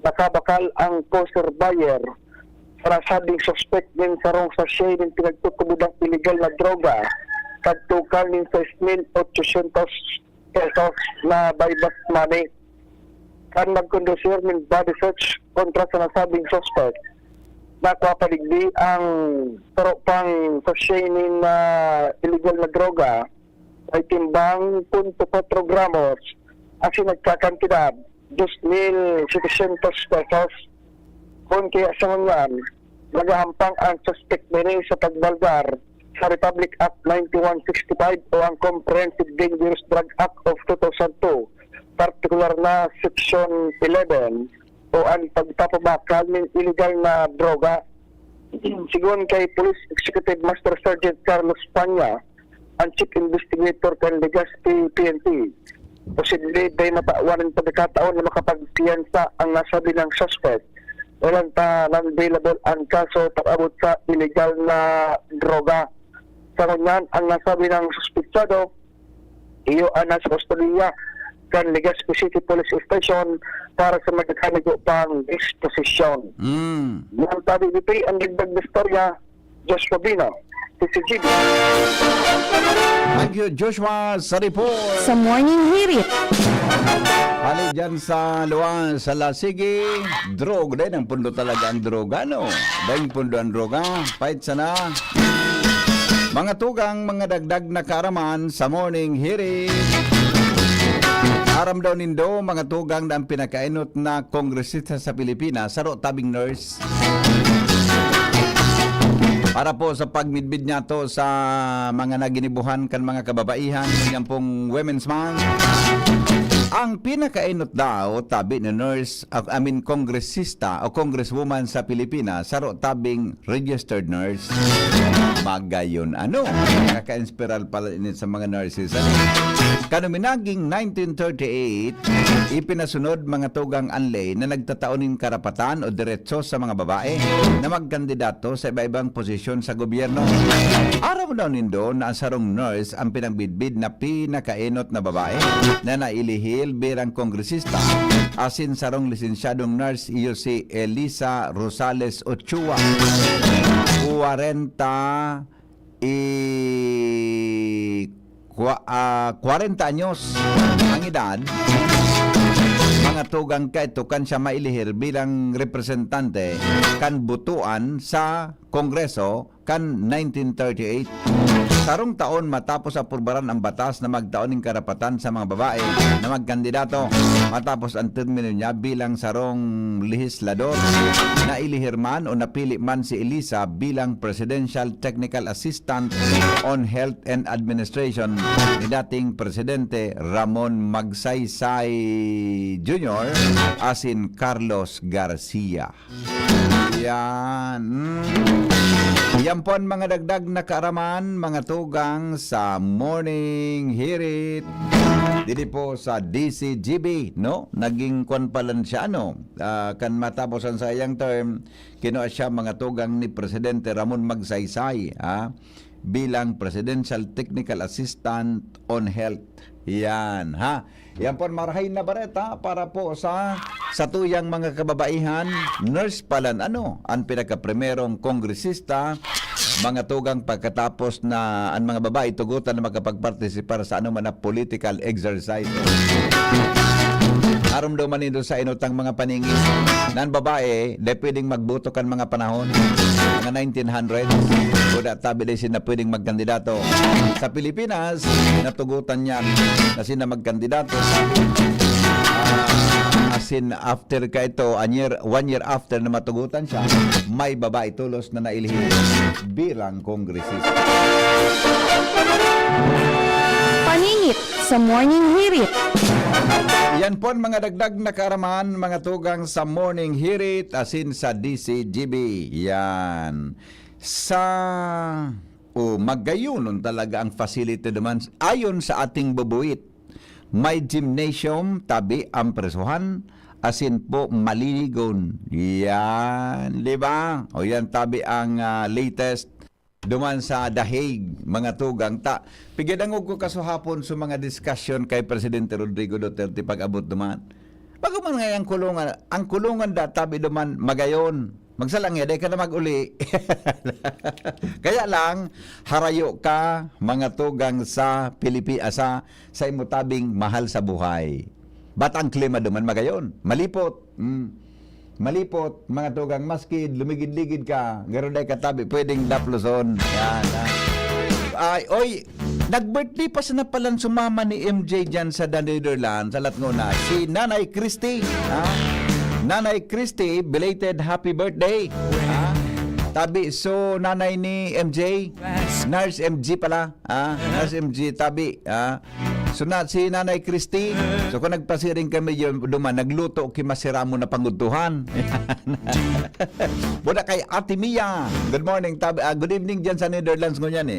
nakabakal ang poster buyer sa nasabing suspect din sa rong sachet ng pinagtutubudang illegal na droga kadtukal din sa 6,800 pesos na bypass money. Kan nagkondusir ng body search kontra sa nasabing suspect nakupaligdi ang pang sachet ng illegal na droga ay timbang 0.4 gramos at sinagkakantidad 2,700 pesos. Kung kaya sa ngayon, nagahampang ang suspect nila sa pagbalgar sa Republic Act 9165 o ang Comprehensive Dangerous Drug Act of 2002, particular na Section 11 o ang pagpapabakal ng illegal na droga. Sigon kay Police Executive Master Sergeant Carlos Panya, ang Chief Investigator kan Legazpi PNP. Posible day matawanan pagkakataon na makapagpiyansa ang nasabi ng suspect. Walang non-bailable ang kaso pag-abot sa illegal na droga. Sa kanyan, ang nasabi ng suspitsado, iyo ang nasa kustodiya kan Legazpi City Police Station para sa magkakanigo pang disposisyon. Yung tabi dito ang ligdag na storya, Joshua Bino, TCGB. Thank you, Joshua, sa report. Sa morning hirit. Hali dyan sa luwa sa Lasigi, drog din. Ang pundo talaga ang droga, no? Dahil pundo ang droga, fight sana. Mga tugang, mga dagdag na kaaraman sa morning hearing. Aram daw nindo, mga tugang na ang pinakainot na kongresista sa Pilipinas, saro tabing nurse. Para po sa pagmidbid niya to sa mga naginibuhan kan mga kababaihan, yan pong Women's Month. Ang pinakainot daw, tabi ni nurse, kongresista o congresswoman sa Pilipinas, saro tabing registered nurse. Magayon, ano? Nakaka-inspiral pala init sa mga nurses. Kanuminaging 1938, ipinasunod mga tugang anlay na nagtataonin karapatan o diretso sa mga babae na magkandidato sa iba-ibang posisyon sa gobyerno. Araw daw nindo na sarong nurse ang pinagbidbid na pinakainot na babae na nailihil bilang kongresista. Asin sarong lisensyadong nurse iyo si Elisa Rosales Ochoa. 40 anyos ang edad. Mga tugang kaitukan siya mailihir bilang representante kan butuan sa Kongreso kan 1938. Sarong taon matapos apurbaran ang batas na magtaon ng karapatan sa mga babae na magkandidato, matapos ang termino niya bilang sarong lehislador, na ilihirman o napili man si Elisa bilang Presidential Technical Assistant on Health and Administration ni dating Presidente Ramon Magsaysay Jr. asin Carlos Garcia. Yan. Yan po ang mga dagdag na kaaraman, mga tugang sa morning hirit. Dili po sa DCGB, no? Naging kwan palan siya, no? Kan matapos ang sayang term, kinuha siya mga tugang ni Presidente Ramon Magsaysay, bilang Presidential Technical Assistant on Health. Yan, ha? Yan po marahay na bareta para po sa tuyang mga kababaihan. Nurse palan, ano? Ang pinaka-primerong kongresista, mga tugang pagkatapos na ang mga babae tugutan na magkapagpartisipar sa anuman na political exercise. Aram daw man ito sa inutang mga paningin. Nan babae, di pwedeng magbuto kan mga panahon. Mga 1900s. Kuda tabi di sina pwedeng magkandidato. Sa Pilipinas, natugutan niya na sina magkandidato. Asin after ka ito, 1 year after na matugutan siya, may babae tulos na nailihim bilang kongresista. Paningit sa morning hirit. Yan po ang mga dagdag na kaaraman, mga tugang sa morning hirit asin sa DCGB. Yan. Sa magayunon talaga ang facility naman ayon sa ating bubuit. May gymnasium tabi ang presuhan, asin po maliligon. Yan, di ba? O yan tabi ang latest duman sa The Hague, mga tugang. Pigidangog ko kasuhapon sa mga discussion kay Presidente Rodrigo Duterte pag-abot duman. Pagkuman nga ang kulungan tabi duman magayon. Magsalang day ka na mag-uli. Kaya lang, harayo ka, mga tugang sa Pilipinas, sa imutabing mahal sa buhay. Batang klima duman magayon. Malipot. Malipot, mga tugang, maski lumigid-ligid ka, garo day katabi, pwedeng daploson. Yan. Oy, nag-birthday pa sana palang sumama ni MJ dyan sa The Netherlands, sa Latnguna, si Nanay Christy. Nanay Christy, belated happy birthday. Tabi, so nanay ni MJ, Nurse MG pala. Nurse MG, tabi. So si Nanay Christy, so kung nagpasiring kami yun, duman, nagluto kimasiramo na pangutuhan. Buda kay Ate Mia. Good morning, tabi. Good evening dyan sa Netherlands ngunyan .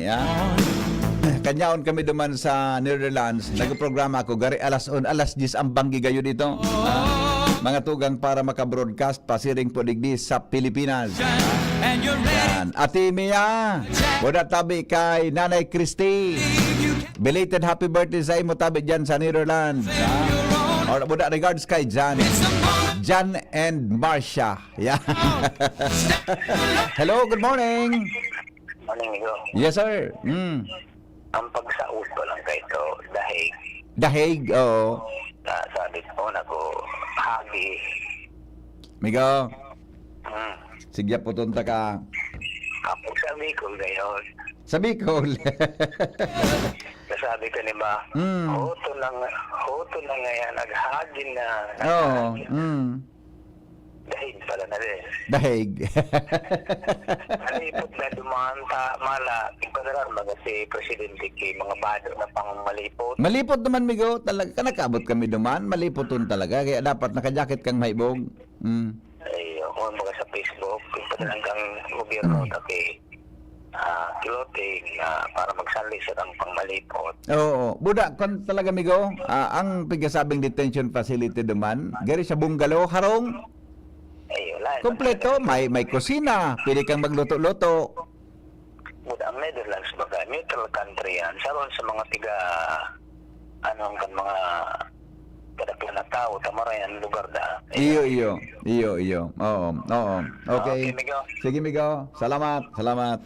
kanyaon kami duman sa Netherlands. Nagprograma ako gari alas 10 ang banggi gayo dito. Mga tugang para maka-broadcast pasiring po digdi sa Pilipinas. And you're ready. Yan. Ate Mia, buda tabi kay Nanay Christy. Belated happy birthday sa imo tabi dyan sa Netherlands. Or buda regards kay Jan. Jan and Marcia. Yeah. Hello, good morning. Morning, Migo. Yes, sir. Ang pagsaus ko lang kay ito, dahil Dahig, oo. sabi ko na ko, hagi. Migo, sigya po tunta ka. Kapag sabi ko ngayon, Sa Bicol. sabi ko ni ba, hoto na ngayon, naghagin na. Oo. Dahil pala na rin. Dahig. Malipot na dumaan mala, ipadarar mga si Presidente kay mga bado na pang malipot. Malipot naman, Migo. Talaga, kanakaabot kami duman. Malipot dun talaga. Kaya dapat nakajakit kang maibog. Ay, ako mga sa Facebook, ipadarar kang gobyerno na kay kiloting para magsali sa kang pang malipot. Oo. Buda, kung talaga, Migo, ang pigasabing detention facility duman, gari sa bungalow, harong. Ay, wala. Kompleto, may kusina, pwede kang magluto-luto. Buda, ang Netherlands baga, neutral country yan. Saron sa mga tiga, anong kan mga kadaplan na tao, tamaray ang lugar na. Iyo. Oo. Okay. Okay, Migo. Sige, Migo. Salamat.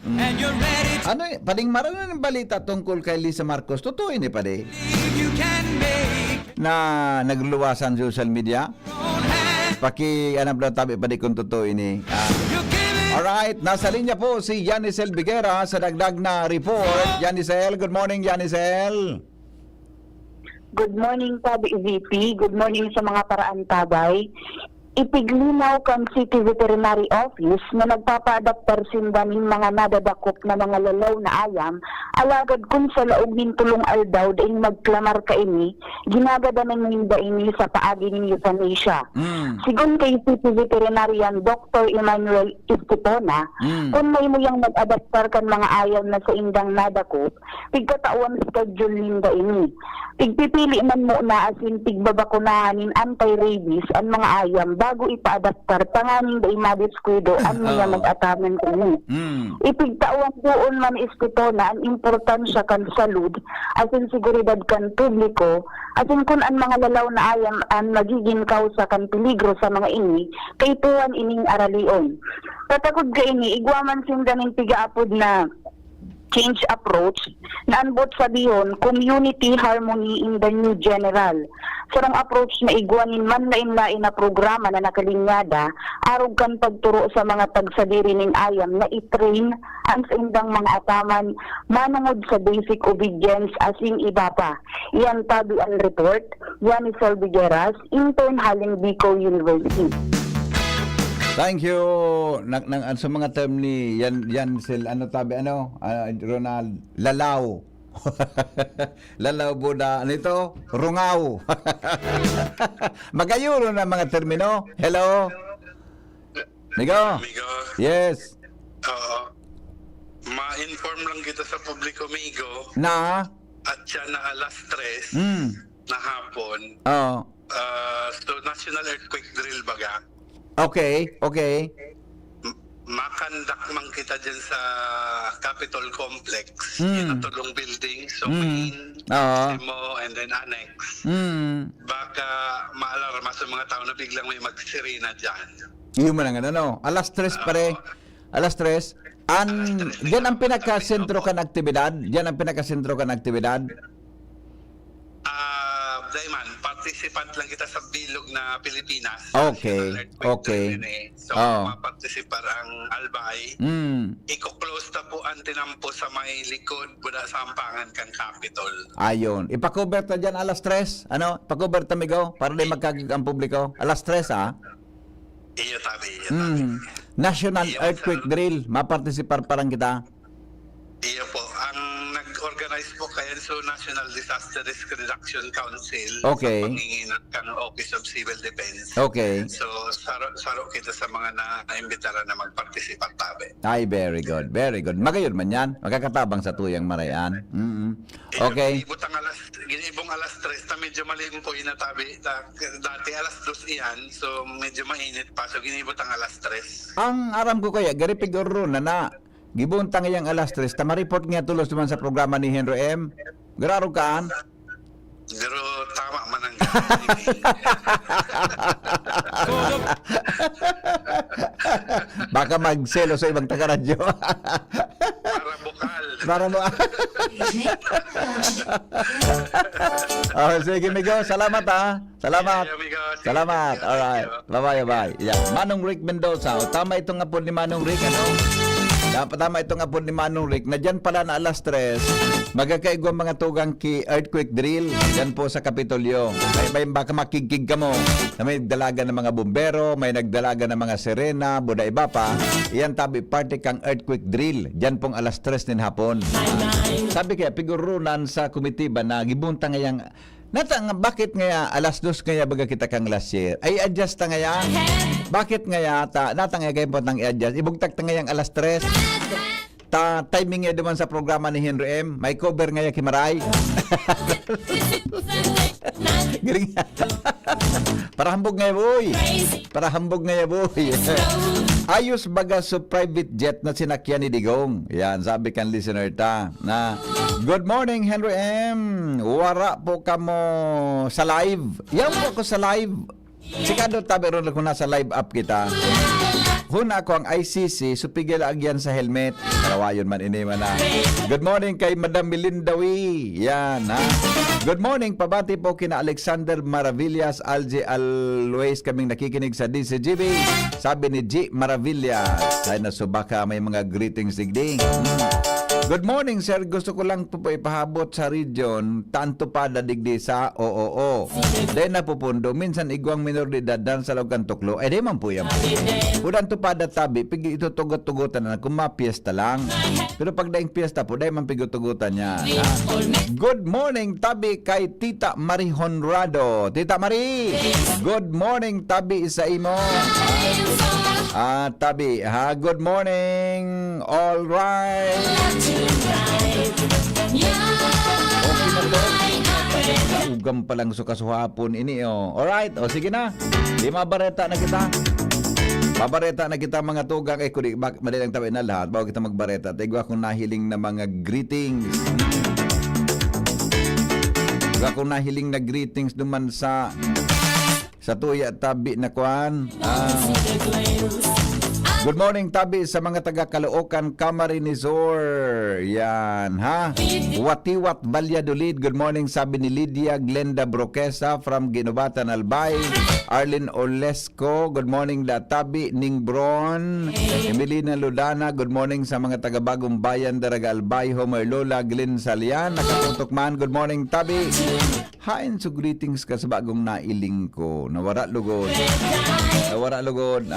And you're ready to Ano, pading marami ng balita tungkol kay Lisa Marcos. Totoo ini pade you can make na nagluwasan sa social media. your own hand. Anap daw tabi pade kung totoo ini. You give it. Alright, nasa linya po si Yanisel Biguera sa dagdag na report. Yanisel, good morning, Yanisel. Good morning, Tabi VP. Good morning sa mga paraan tabay. Ipiglinaw kan City Veterinary Office na nagpapaadaptar sindanin mga nadadakop na mga lalaw na ayam, alagad kung sa laog nin tulong aldaw daing magklamar ka ini, ginagada ng hinda ini sa paagi ng euthanasia. Sigun kay City Veterinarian Dr. Emmanuel Istipona, kung may mo yung mag-adaptar kan mga ayam na sa indang nadakop, pigkatawan schedule ninda ini. Pigpipili man mo na asin pigbabakunahanin anti-rabies ang mga ayam bago ipa-adaptar panganing da imadiskuido ang mga mag-ataman kami. Ipigtawan doon man Istipona ang importansya kan salud asin seguridad kan publiko asin kun ang mga lalaw na ayam ang magiging kausa kan peligro sa mga ini kay tuwan ining aralion. Tatagod ka ini igwaman sindaning pigaapod na change approach na anbot sabihon community harmony in the new general. Sarang approach na igwanin man lain-lain na programa na nakalinyada arog kan pagturo sa mga tagsadiri ning ayam na i-train ang sa indang mga ataman manungod sa basic obedience asing iba pa. Iyan tabi ang report. Yanisel Bigueras, intern Haling Bicol University. Thank you. Sa mga term ni Yanisel, Ronald, lalaw. Lalaw Buda, ano ito? Rungaw. Magayuro na mga termino. Hello? Migo? Yes. Oo. Ma-inform lang kita sa publiko, Migo. Na? At siya na alas 3 na hapon. Oo. So, National Earthquake Drill baga. Okay. Makandak man kita dyan sa Capitol Complex. Inatulong building. So, main, Simo, and then annex. Baka maalarma sa mga tao na biglang may magsirena dyan. Iyon mo na nga, alas 3 pare. Alas 3. Diyan ang pinakasentro kan aktibidad? Dayman, participant lang kita sa bilog na Pilipinas. Okay. So, maparticipar ang Albay. Iko-close na po ang tinampo sa may likod buda sa ampangan kan Capitol. Ayon. Ipakover ta dyan alas 3. Pakover ta, Migo, para di magkagig ang publiko. Alas 3, Iyo tabi. National Earthquake Drill. Maparticipar parang kita. Iyo po. Ang nag-organize po kayo sa National Disaster Risk Reduction Council. Okay. Sa panginginat ng Office of Civil Defense. Okay. So, saro kita sa mga naimbitara na magpartisipat tabi. Ay, very good. Very good. Magayon man yan. Magkakatabang sa tuyang marayan. Okay. Ginibong alas 3 na medyo malimpoy na tabi. Dati alas 2 iyan, so medyo mainit pa. So ginibot ang alas 3. Ang aram ko kaya, gari figuro na gibuntang iyang alas 3, tamariport nga tulos naman sa programa ni Henry M. Gararo kaan? Pero tama man ang Baka magselo sa ibang taga-radyo. para bukal. Para mo. Oh, sige, Migo. Salamat, ha. Salamat. Hey, amigo. Sige, Salamat. sige, Alright. thank you. Bye-bye. Yeah. Manong Rick Mendoza. O, tama itong apod ni Manong Rick, ano? Tama itong apod ni Manong Rick na dyan pala na alas 3 magkakaigwa mga tugang earthquake drill dyan po sa Kapitolyo. May baka makikig ka mo na may nagdalaga ng mga bumbero, may nagdalaga ng mga sirena, buda iba pa. Iyan tabi party kang earthquake drill dyan pong alas 3 din hapon. Sabi kaya pigurunan sa komitiba na gibunta ngayang bakit ngaya alas 2 ngaya baga kita kang last year? Ay adjust ta ngaya. Bakit ngaya natangay kayo po nang i-adjust? Ibugtak ta ngayang alas 3. Timing nga duman sa programa ni Henry M. May cover ngaya kimaray. Giring. Para hambog ngaya boy. Para hambog ngaya boy. Ayos baga sa private jet na sinakyan ni Digong. Yan, sabi kan listener ta na good morning Henry M. Wara po kamo sa live. Yan po ako sa live. Sikado tabi ron ko nasa live up kita. Huna ako ang ICC, supigil agyan sa helmet. Karawayon man ini man na. Good morning kay Madam Melindawi. Yan, ha. Good morning, pabati po kina Alexander Maravillas, Algie always kaming nakikinig sa DCGB. Sabi ni G. Maravillas. Ay nasubaka may mga greetings digding. Good morning, sir. Gusto ko lang po ipahabot sa region. Tanto pa dadigdi sa OOO. Dahil napupundo, minsan igwang minor de edad dan sa Laugan Tuklo. Eh, di man po yan. Udan to pa databi, pigi ito tugot-tugutan na kung ma-fiesta lang. Pero pag daing fiesta po, dahil man pigutugutan niya. Good morning, tabi kay Tita Marie Honrado. Tita Marie, good morning, tabi sa imo. Tabi, ha, good morning. All right. Okay na to. Ugam palang sukasuhapon ini, oh. Alright, o sige na. Di mabareta na kita. Mabareta na kita mga tugang. Kung madalang tabi na lahat, bago kita magbareta. Tigwa akong nahiling na mga greetings. Tigwa akong nahiling na greetings duman sa tuya tabi na kuan. Good morning tabi sa mga taga Caloocan, Camarines-Sur. Yan, ha. Watiwat Valladolid. Good morning sabi ni Lydia Glenda Broquesa from Ginobatan, Albay. Arlene Olesco. Good morning da tabi Ningbron. Emilina Ludana. Good morning sa mga taga Bagong Bayan, Daraga Albay. Homer Lola Glenn Salian. Nakatutok man. Good morning tabi. Hain so greetings ka sa bagong nailing ko. Nawara lugod. Nawara lugod.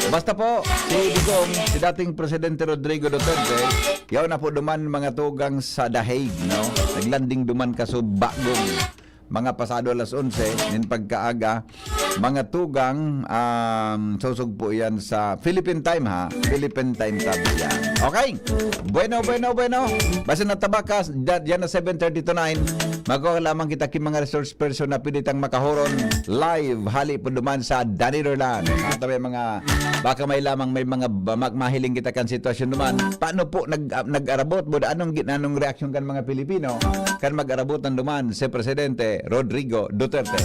Basta po, si Digong, si dating Presidente Rodrigo Duterte, yaw na po duman mga tugang sa Dahig, no? Naglanding duman kaso bagong mga pasado alas 11, nin pagkaaga, mga tugang, susog po yan sa Philippine Time, ha? Philippine Time sabi yan. Okay? Bueno. Basta natabakas, yan na 7:30 to 9. Magawa lamang kita ki mga resource person na pinitang makahoron live hali po duman sa Netherlands. Tabi mga baka may lamang may mga mahiling kita kan sitwasyon duman. Paano po nag-arabot bod anong reaksyon kan mga Pilipino kan mag-arabotan duman si Presidente Rodrigo Duterte.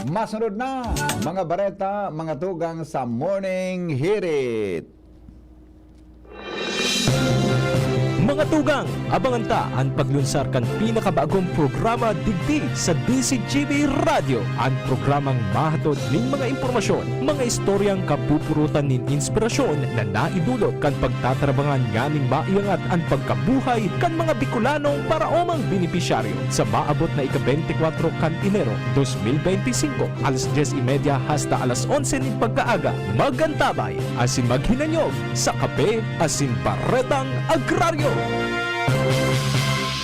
Masunod na mga bareta, mga tugang sa Morning Hirit. Mga tugang, abangan ta ang paglunsar kan pinakabagong programa digdi sa DCGB Radio. Ang programang mahatod ning mga impormasyon, mga istoryang kapupurutan nin inspirasyon na naidulot kan pagtatrabangan nganing maiangat ang pagkabuhay kan mga Bicolanong para omang benepisyaryo sa maabot na ika-24 kan Enero 2025 alas 10:30 hasta alas 11 nin pagkaaga. Magantabay asin maghinanyog sa Kape asin Baretang Agraryo.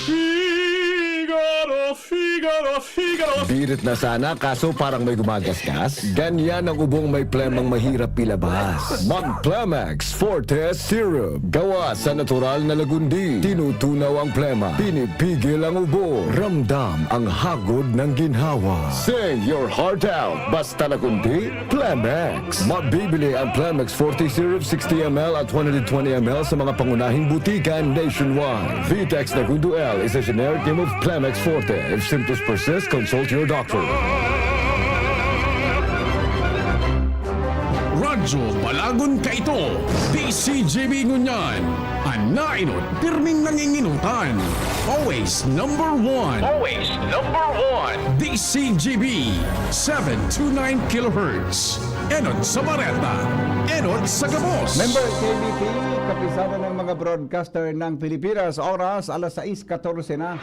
Figaro, Figaro. Figaro, Figaro. Birit na sana kaso parang may gumagasgas. Ganyan ang ubong may plemang mahirap ilabas. Mag-Plemex Forte Syrup. Gawa sa natural na lagundi. Tinutunaw ang plema. Pinipigil ang ubo. Ramdam ang hagod ng ginhawa. Sing your heart out. Basta lagundi, Plemex. Mabibili ang Plemex Forte Syrup 60 ml at 120 ml sa mga pangunahing butikan nationwide. Vitex Nagundo L is a generic name of Plemex Forte. If symptoms persist, consult your doctor. Radyo Balagon ka ito. DCGB Ngunyan. Anainot, pirming nanginginutan. Always number one. Always number one. DCGB 729 kHz. Enot sa Bareta. Enot sa Gabos. Member KBP, kapisada ng mga broadcaster ng Pilipinas, oras alas 6:14 na.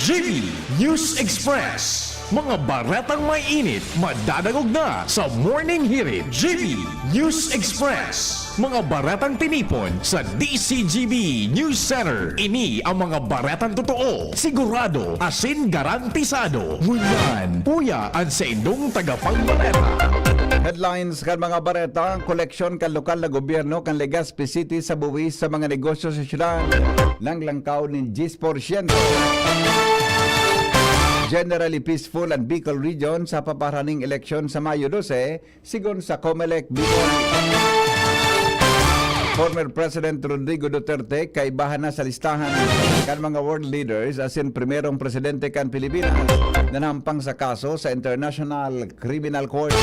GB News Express. Mga baretang may init, madadagog na sa Morning Hirit. GB News Express. Mga baretang tinipon sa DCGB News Center. Ini ang mga baretang totoo, sigurado, asin garantisado. Ngunyan, puya ang sa indong tagapagbareta. Headlines kan mga bareta, koleksyon kan lokal na gobyerno kan Legazpi City sa buwis sa mga negosyo sa syudad lang langkaw ng 10%. Generally peaceful and Bicol region sa paparaning eleksyon sa Mayo 12, sigon sa COMELEC Bicol. Former President Rodrigo Duterte kaibahan na sa listahan kan mga world leaders as in primerong presidente kan Pilipinas na nampang sa kaso sa International Criminal Court.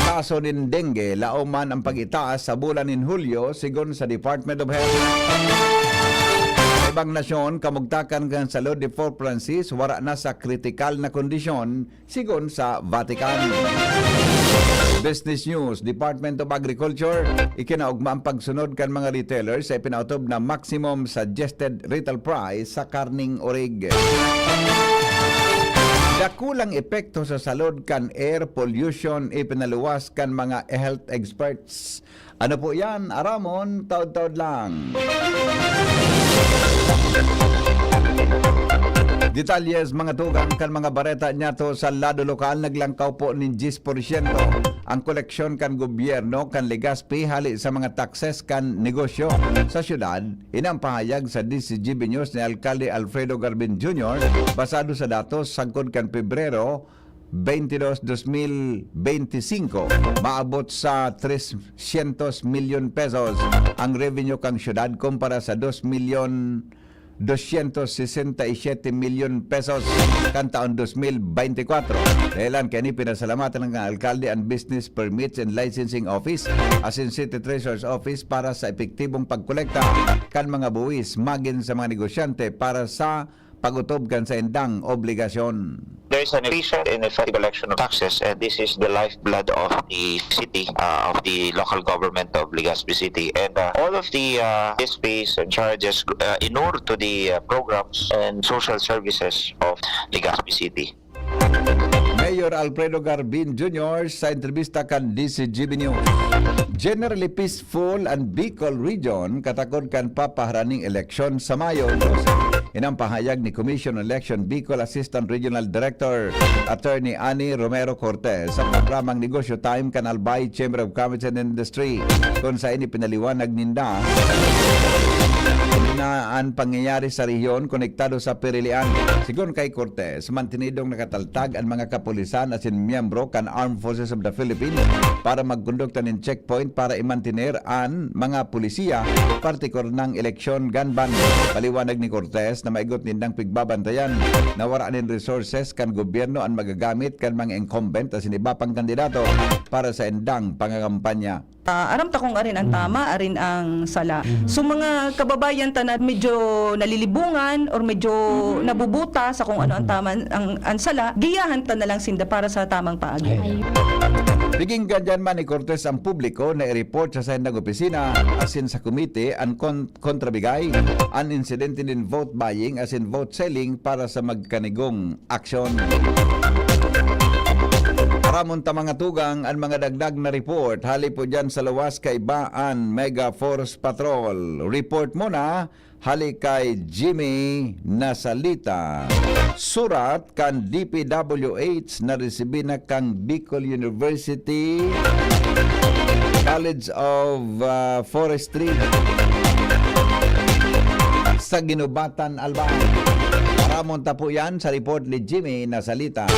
Kaso nin dengue, lauman ang pag-itaas sa bulan nin Hulyo sigon sa Department of Health. Ibang nasyon, kamugtakan kan salud de Pope Francis, wara na sa kritikal na kondisyon, sigon sa Vatican. Business News, Department of Agriculture, ikinaugma ang pagsunod kan mga retailers sa ipinautob na maximum suggested retail price sa karning orig. Dakulang epekto sa salud kan air pollution ipinaluwas kan mga health experts. Ano po yan? Aramon, taod-taod lang. Detalyes mga tugang kan mga bareta niya to sa lado lokal naglangkaw po ng 10% ang koleksyon kan gobyerno kan Legazpi hali sa mga taxes kan negosyo sa syudad. Inampahayag sa DCGB News ni Alkalde Alfredo Garbin Jr. basado sa datos sagkod kan Pebrero 22, 2025, maabot sa 300 milyon pesos ang revenue kang syudad kumpara sa 2,267 milyon pesos kan taon 2024. Dahilan kani pinasalamatan ng Alkalde and Business Permits and Licensing Office as in City Treasurer's Office para sa epektibong pagkolekta kan mga buwis magin sa mga negosyante para sa pagutob kan sa indang obligasyon. There is an efficient and effective collection of taxes, and this is the lifeblood of the city, of the local government of Legazpi City. And all of the fees and charges inure to the programs and social services of Legazpi City. Mayor Alfredo Garbin Jr. sa entrevista kan DCGB News. Generally peaceful and Bicol region katakod kan papaharaning eleksyon sa Mayo 12. Inampahayag ni Commission on Election Bicol Assistant Regional Director Attorney Annie Romero Cortez sa programang Negosyo Time kan Albay Chamber of Commerce and Industry kung sa pinaliwanag ninda na ang pangyayari sa rehiyon konektado sa Pirilian. Sigon kay Cortez, mantinidong nakataltag ang mga kapulisan as in miyembro kan Armed Forces of the Philippines para magkondukta ng checkpoint para imantener ang mga pulisiya partikular ng eleksyon ganban. Paliwanag ni Cortez na maigot nindang pigbabantayan na wala nin resources kan gobyerno ang magagamit kan mga incumbent as in iba pang kandidato para sa endang pangakampanya. Aram ta kung arin ang tama, arin ang sala. So mga kababayan ta na medyo nalilibungan or medyo nabubuta sa kung ano ang tama ang sala, giyahan ta na lang sinda para sa tamang paagi. Biging ganyan man ni Cortez ang publiko na i-report sa sendang opisina asin sa komite ang kontrabigay ang insidente din vote buying as in vote selling para sa magkanigong aksyon. Ramon ta mga tugang ang mga dagdag na report. Hali po dyan sa lawas kay Baan Mega Force Patrol. Report mo na. Hali kay Jimmy Nasalita. Surat kan DPWH na resibi na kang Bicol University College of Forestry sa Ginubatan, Albay. Ramon ta po yan sa report ni Jimmy Nasalita.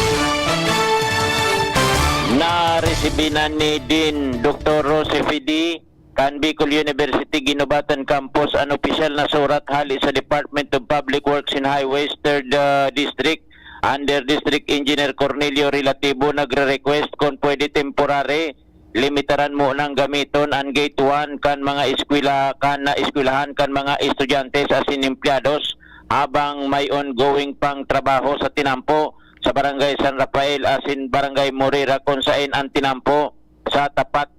Na-resibinan ni Dean Dr. Rose Fidi kan Bicol University Ginubatan Campus ang opisyal na surat hali sa Department of Public Works and Highways 3rd District under District Engineer Cornelio Relativo nagre-request kung pwede temporary limitaran mo ng gamiton ang gate 1 kan mga eskwelahan kan mga estudyante as in empleados habang may ongoing pang trabaho sa tinampo sa Barangay San Rafael as in Barangay Morera kung saan ang tinampo sa tapat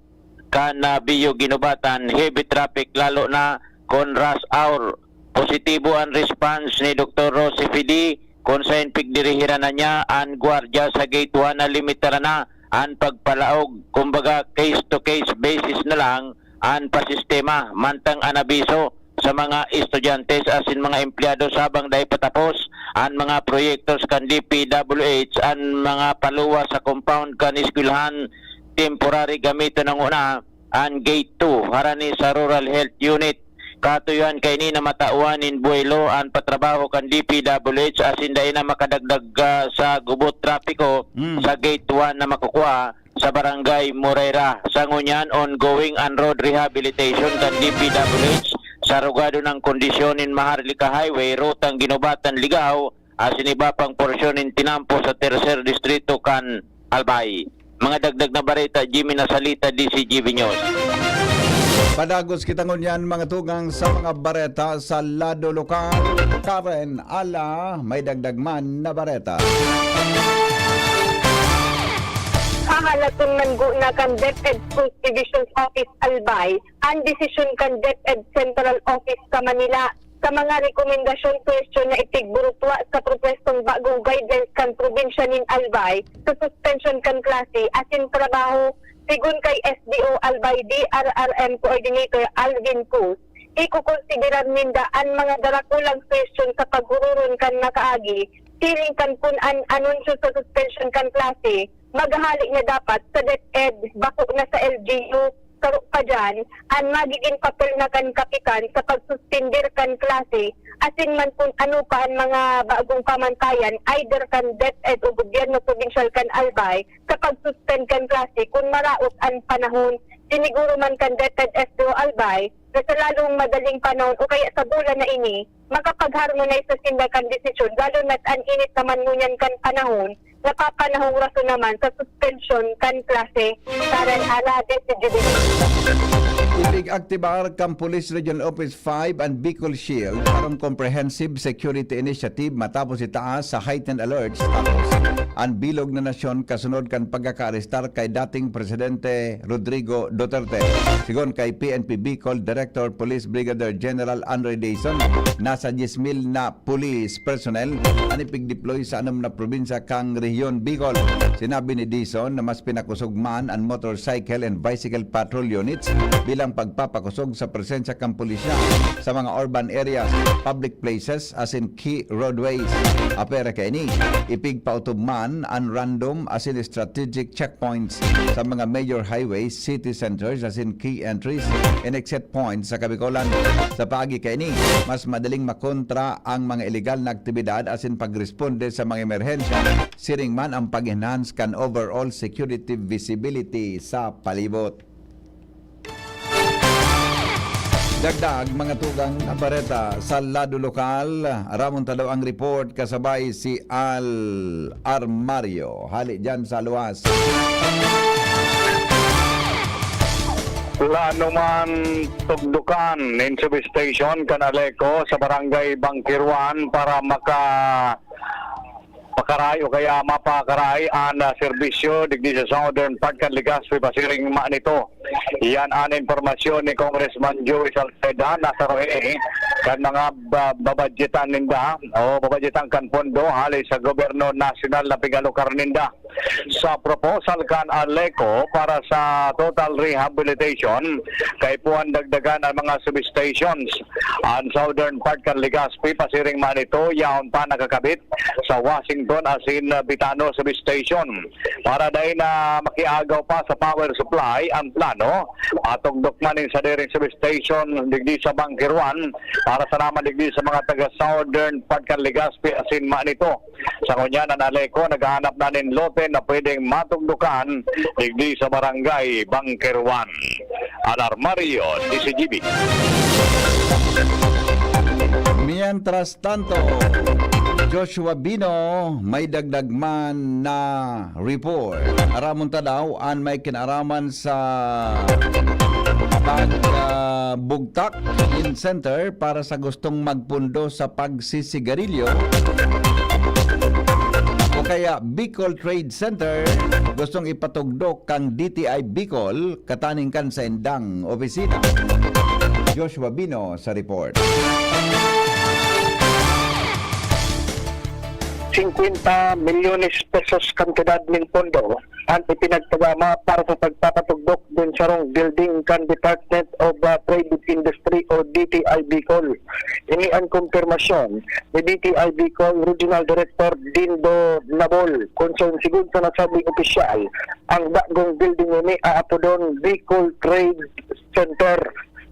kana Biyo Ginubatan heavy traffic lalo na kon rush hour. Positibo ang response ni Dr. Rose Fidi kung saan pigdirihiran na niya ang gwardiya sa gate 1 na limitaran na ang pagpalaog. Kumbaga case to case basis na lang ang pasistema mantang anabiso sa mga estudyante as in mga empleyado habang dahil patapos ang mga proyektos kan DPWH ang mga paluwa sa compound kan eskwelahan temporary gamiton ng una ang gate 2 harani sa Rural Health Unit katuyuan kay ni na matauan in Buelo ang patrabaho kan DPWH as in dahil na makadagdag sa gubot trapiko sa gate 1 na makukuha sa Barangay Morera. Sa ngunyan ongoing ang road rehabilitation kan DPWH sa rugado ng kondisyon in Maharlika Highway rutang Ginubatan Ligaw as in iba pang porsyon in Tinampo sa Tercer Distrito kan Albay. Mga dagdag na barita, Jimmy Nasalita, DCGV News. Padagos kita ngunyan mga tugang sa mga bareta sa lado lokal. Karen Ala, may dagdag man na bareta. Kahalatun man na kan DepEd Schools Division Office Albay, ang desisyon kan DepEd Central Office sa Manila sa mga rekomendasyon question na itigburutwa sa propestong bagong guidelines kan probinsya nin Albay sa suspension kan klase asin trabaho sigun kay SDO Albay DRRM Coordinator Alvin Cruz. Ikukonsideran ninda ang mga darakulang question sa paghururon kan nakaagi siling kan kun an anunsyo sa suspension kan klase maghahalik na dapat sa DepEd bako na sa LGU karo pa dyan, ang magiging papel na kan kapitan sa pagsuspender kan klase, asin man kung ano pa ang mga bagong pamantayan, either kan DepEd o gobyerno provincial kan Albay, sa pagsuspend kan klase, kung maraot ang panahon, siniguro man kan DepEd SDO Albay, na sa lalong madaling panahon o kaya sa bulan na ini, makapag-harmonize sa sinda kan desisyon, lalo na't ang init naman ngunyan kan panahon, napapanahong rason naman sa suspension kan klase Karen Ala DCGB. Ibig aktibar kang Police Regional Office 5 and Bicol Shield karong comprehensive security initiative matapos itaas sa heightened alert status ang bilog na nasyon kasunod kan pagkakaarestar kay dating Presidente Rodrigo Duterte. Sigon kay PNP Bicol Director Police Brigadier General Andre Dayson, nasa 10,000 na police personnel ang ipig-deploy sa 6 na probinsya kang rehiyon Bicol. Sinabi ni Dayson na mas pinakusog man ang motorcycle and bicycle patrol units bilang pagpapakusog sa presensya kang pulisya sa mga urban areas, public places as in key roadways. Apera kay ni ipigpautob man ang random as in strategic checkpoints sa mga major highways, city centers as in key entries and exit points sa Kabicolan. Sa paagi kay ni mas madaling makontra ang mga illegal na aktibidad as in pagresponde sa mga emerhensya, siring man ang pag-enhance kan overall security visibility sa palibot. Dagdag mga tugang na bareta sa lado lokal, ramon tadaw ang report kasabay si Al Armario. Hali dyan sa luwas. Plano man tugdukan in substation Kanaleco sa barangay Bangkirwan para makaray o kaya mapakaray ang serbisyo digdi sa Southern Part kan Legazpi basiring ma nito. Iyan ang informasyon ni Congressman Joey Salceda nasa roe kan mga babadgetan ninda o babadgetan kan pondo hali sa gobyerno nasyonal na pigalukar ninda. sa proposal kan Aleco para sa total rehabilitation kay puan dagdagan ang mga substations ang southern part kan Legazpi pasiring man ito yaon pa nakakabit sa Washington asin Bitano substation para dahil na makiagaw pa sa power supply ang plano atong dokmanin sa dering substation digdi sa Bunker 1 para sa naman digdi sa mga taga southern part kan Legazpi asin man ito sa kunya na Aleco naghahanap na nin lote na pwedeng matugdukan digdi sa barangay Bunker 1. Alarmario, DCGB. Mientras tanto, Joshua Bino may dagdag man na report. Aramon ta daw an may kinaraman sa pagbugtak in center para sa gustong magpundo sa pagsisigarilyo o kaya Bicol Trade Center gustong ipatugdok kang DTI Bicol kataning kan sa indang opisina. Joshua Bino sa report. 50 milyones pesos kantidad ng pondo ang ipinagpagama para sa pagpapatugdok din sa rong building kan Department of Private Industry o DTI Bicol. Ini ang konfirmasyon ni DTI Bicol Regional Director Dindo Nabol kung saan sigun sa nasabing opisyal ang bagong building ini aapodon Bicol Trade Center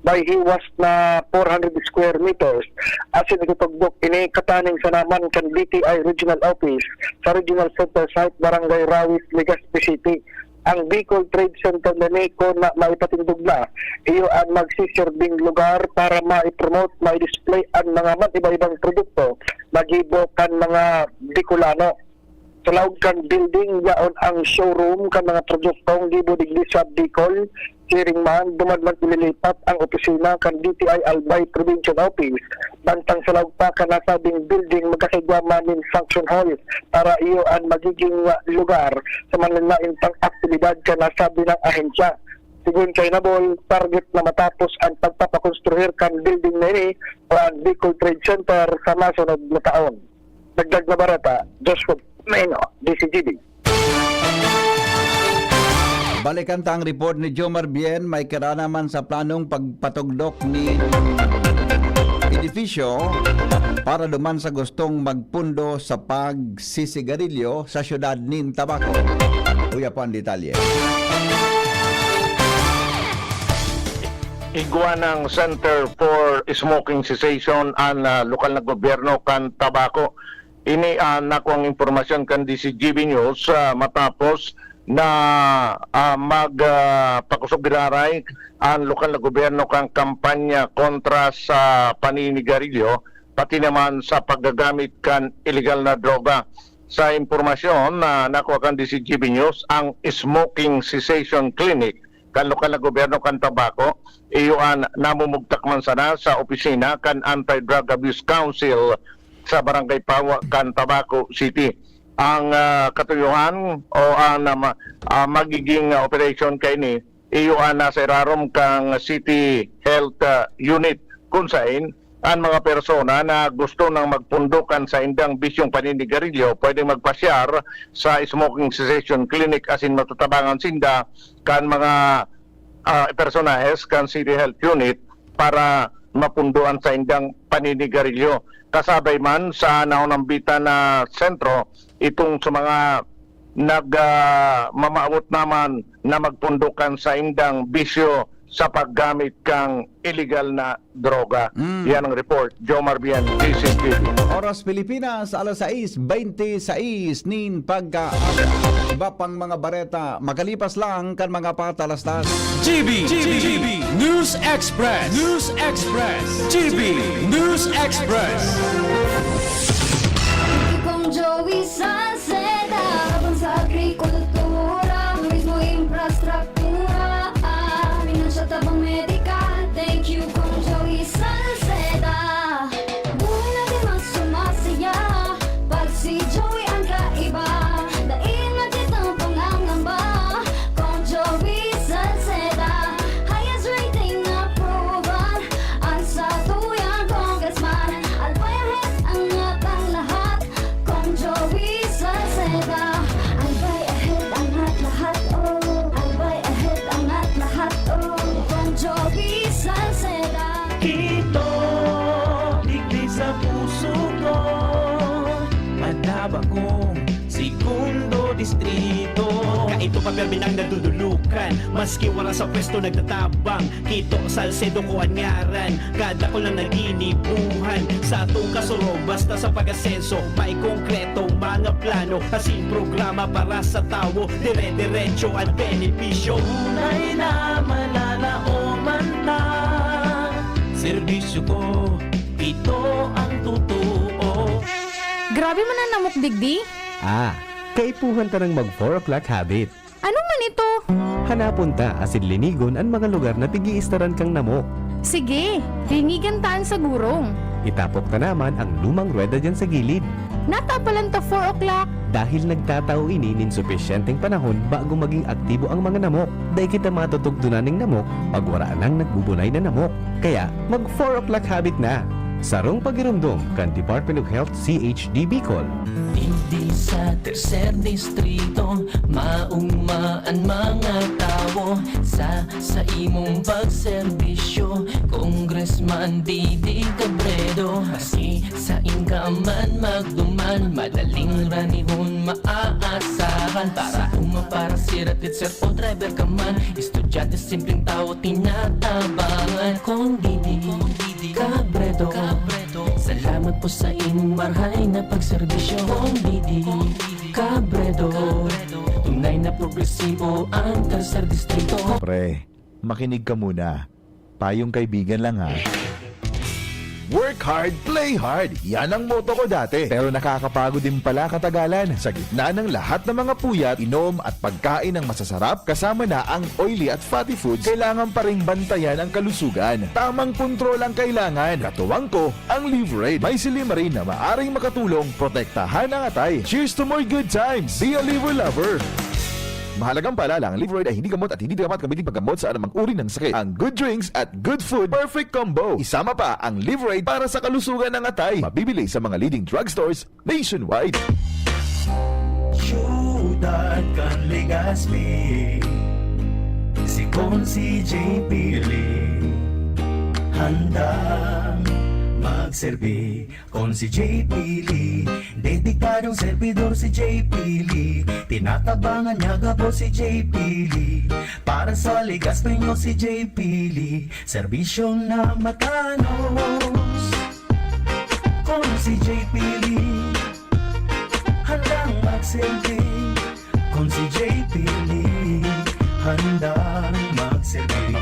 by hiwas na 400 square meters asin itutugdok ini kataning sa naman kan DTI Regional Office sa Regional Center Site Barangay Rawis, Legazpi City. Ang Bicol Trade Center na ko na maipatindog na iyo ang magsiserving lugar para maipromote, mai-display ang mga iba-ibang produkto magibo kan mga Bicolano. Sa laog kan building yaon ang showroom kan mga produktong gibo digdi sa Bicol. Siring man, dumadman ililipat ang opisina kan DTI Albay Provincial Office. Bantang sa laog pa kan nasabing building magkasagwama nin function hall para iyo ang magiging lugar sa manlalain pang aktibidad kan nasabi ng ahensya. Sigun kay Nabol, target na matapos ang pagpapakonstruir kan building na ini o ang Bicol Trade Center sa masunod na taon. Dagdag na barata, Joshua Meno, DCGB. Balikan ta ang report ni Jomar Bien, may karanaman sa planong pagpatugdok ni edifisyo para duman sa gustong magpundo sa pagsisigarilyo sa syudad nin Tabaco. Uya po ang detalye. Igwa ng Center for Smoking Cessation ang lokal na gobyerno kan Tabaco. Ini nako ang impormasyon kan DCGB News matapos na magpakusog giraray ang lokal na gobyerno kang kampanya kontra sa paninigarilyo pati naman sa paggagamit kan illegal na droga. Sa impormasyon na nakuha kan DCGB News, ang Smoking Cessation Clinic kan lokal na gobyerno kan Tabaco iyon namumugtak man sana sa opisina kan Anti-Drug Abuse Council sa Barangay Pawa kan Tabaco City. Ang katuyuhan o ang magiging operation kay ni iyo nasa irarom kang City Health Unit kung saan ang mga persona na gusto nang magpundukan sa indang bisyong paninigarilyo pwedeng magpasyar sa Smoking Cessation Clinic asin matutabangan sinda kan mga personahes kan City Health Unit para mapunduan sa indang paninigarilyo. Kasabay man sa naunambitan na sentro itong sa mga nagmamaawot naman na magpundukan sa indang bisyo sa paggamit kang illegal na droga. Yan ang report. Jomar Bien, DCTV. Oras Pilipinas, alas 6:26 nin pagkaaga. Iba pang mga bareta, makalipas lang kan mga patalastas. GB News Express. GB News Express. Kung Joey Salceda, habang sa agrikultura, turismo, infrastruktura, finansya, tabang medikal. Thank you kung Joey Salceda. Buhay natin mas sumasaya, pag si Joey ang kaiba. Daig natin ang pangangamba, kung Joey Salceda. Highest rating approval, ang sa tuyang congressman. Alpayahes ang atang lahat, kung Joey Salceda. Dito pa perminang nadudulukan, maski wala sa pwesto nagtatabang. Kito Salcedo ko anyaran, kada ko lang naginibuhan. Sa atong kasulong, basta sa pag-asenso, may konkretong mga plano. Kasi programa para sa tao, dire-diretso at benepisyo. Tunay na malalaoman na, serbisyo ko, ito ang totoo. Grabe man ang namok digdi. Kaipuhan ta ng mag 4 o'clock habit. Ano man ito? Hanapon ta asin linigon ang mga lugar na tigi-istaran kang namok. Sige, linigan taan sa gurong. Itapok ta naman ang lumang rueda dyan sa gilid. Natapalan ta 4 o'clock. Dahil nagtatao ini nin sufisyenteng panahon bago maging aktibo ang mga namok. Dahil kita matutugtunan ng namok pag waraan ang nagbubunay na namok. Kaya mag 4 o'clock habit na. Sarong pagirumdum kan Department of Health CHD Bicol. Hindi sa tercer distrito, maugmaan mga tao sa imong pagserbisyo. Congressman Didi Cabredo, kasi sa inkaman magduman, madaling ranihon maaasahan. Para para siratit sir o driver ka man, estudyante simpleng tao tinatabangan. Kung Didi Cabredo, salamat po sa inyong marhay na pagserbisyo. Kung Didi Cabredo, tunay na progresibo ang tercer distrito. Pre, makinig ka muna. Payong kaibigan lang ha. Work hard, play hard. Yan ang motto ko dati. Pero nakakapagod din pala katagalan. Sa gitna ng lahat ng mga puyat, inom at pagkain ng masasarap, kasama na ang oily at fatty foods, kailangan pa rin bantayan ang kalusugan. Tamang kontrol ang kailangan. Katuwang ko, ang Liverade. May silimarin na maaring makatulong, protektahan ang atay. Cheers to more good times. Be a liver lover. Mahalagang paalala, ang Liverade ay hindi gamot at hindi dapat gamitin paggamot sa anumang uri ng sakit. Ang good drinks at good food, perfect combo. Isama pa ang Liverade para sa kalusugan ng atay. Mabibili sa mga leading drugstores nationwide. Syudad kan Legazpi, si Consi J. Pili, handang magserbi. Con si J. Pili, dedikadong servidor si J. Pili, tinatabangan niya gabo si J. Pili, para sa Legazpi nyo si J. Pili, serbisyong na matanos. Con si J. Pili, handang magserbi. Con si J. Pili, handang magserbi.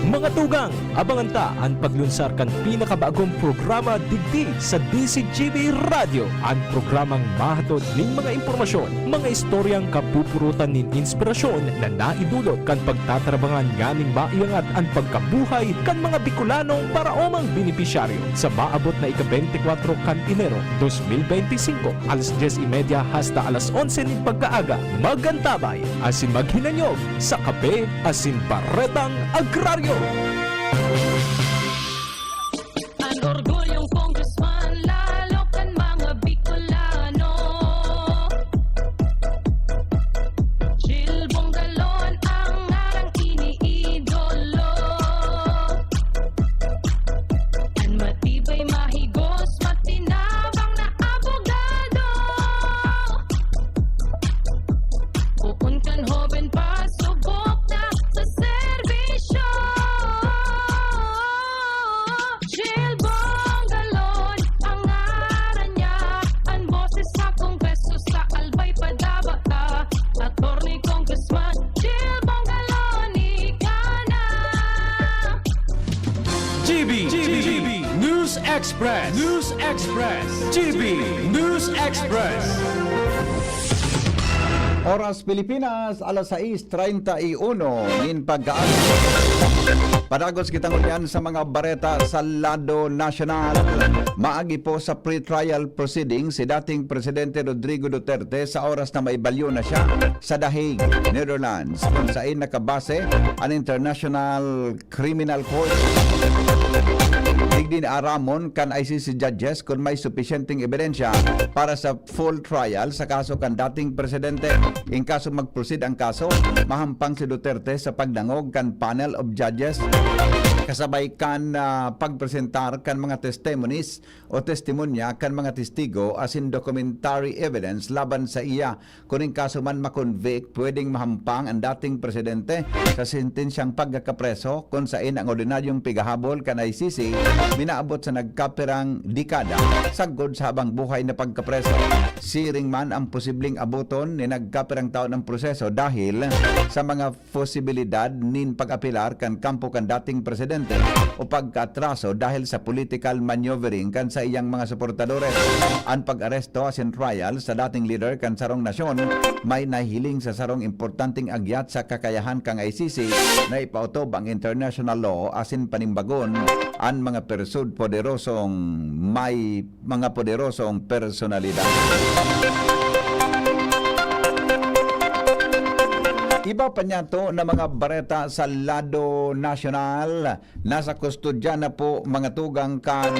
Mga tugang, abangan ta ang paglunsar kan pinakabagong programa digdi sa DCGB Radio. Ang programang mahatod ning mga impormasyon, mga istoryang kapupurutan nin inspirasyon na naidulot kan pagtatrabangan ganing maiangat ang pagkabuhay kan mga Bicolanong paraomang benepisyaryo sa maabot na ika-24 kan Enero 2025 alas 10:30 hasta alas 11 nin pagkaaga. Magantabay asin maghinanyog sa kape asin baretang agraryo. Ang orgulyong congressman, lalo kan mga Bicolano. Jill Bongalon ang ngarang iniidolo. Ang matibay, mahigos, matinabang na abogado. Uun kan hoben pa, subok na sa serbisyo. Jill Bongalon, ang ngaran niya, ang boses sa kongreso sa Albay Padabata. Attorney Congressman Jill Bongalon, ikana. GB News Express. News Express. GB News Express. Oras Pilipinas, alas 6:31 nin pagkaan. Padagos kitang ulyan sa mga bareta sa lado nasyonal. Maagi po sa pre-trial proceeding si dating Presidente Rodrigo Duterte sa oras na maibalyo na siya sa The Hague, Netherlands, kung saan nakabase ang International Criminal Court. Digdi ni aramon kan ICC judges kung may sufficienting ebidensya para sa full trial sa kaso kan dating presidente. In kaso mag-proceed ang kaso, mahampang si Duterte sa pagdangog kan panel of judges kasabay kan pagpresentar kan mga testimonies o testimonya kan mga testigo as in documentary evidence laban sa iya. Kuning kaso man makonvict, pwedeng mahampang ang dating presidente sa sentensyang pagkakapreso kung saan ang ordinaryong pigahabol kan ICC minaabot sa nagkapirang dekada sagod sa habang buhay na pagkapreso. Siring man ang posibleng abuton ni nagkapirang taon ng proseso dahil sa mga posibilidad nin pag-apilar kan kampo kan dating presidente o pagkatraso dahil sa political maneuvering kan sa iyang mga suportadores. Ang pag-aresto as in trial sa dating leader kan sarong nasyon may nahiling sa sarong importanteng agyat sa kakayahan kang ICC na ipautob ang international law as in panimbagon ang mga poderosong personalidad. Iba pa niya to na mga bareta sa lado nasyonal. Nasa kustodya na po mga tugang kan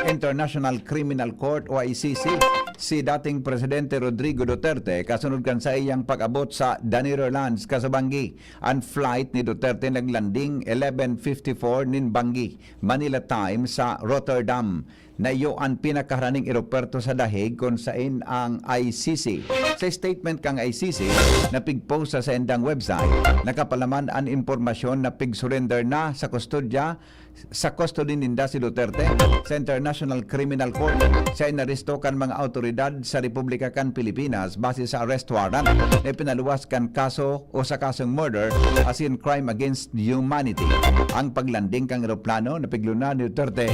International Criminal Court o ICC si dating Presidente Rodrigo Duterte kasunod kan sa iyang pag-abot sa The Netherlands kasabanggi. Ang flight ni Duterte naglanding 11:54 nin Banggi, Manila time sa Rotterdam. Na iyo ang pinakaharaning eroperto sa Dahig kung saan ang ICC. Sa statement kang ICC na pigpost sa endang website, nakapalaman ang impormasyon na pig-surrender na sa kustodya sa custody ninda si Duterte sa International Criminal Court. Siya inaresto kan mga autoridad sa Republika kan Pilipinas base sa arrest warrant na pinaluwas kan kaso o sa kasong murder as in crime against humanity. Ang paglanding kang eroplano na piglunan ni Duterte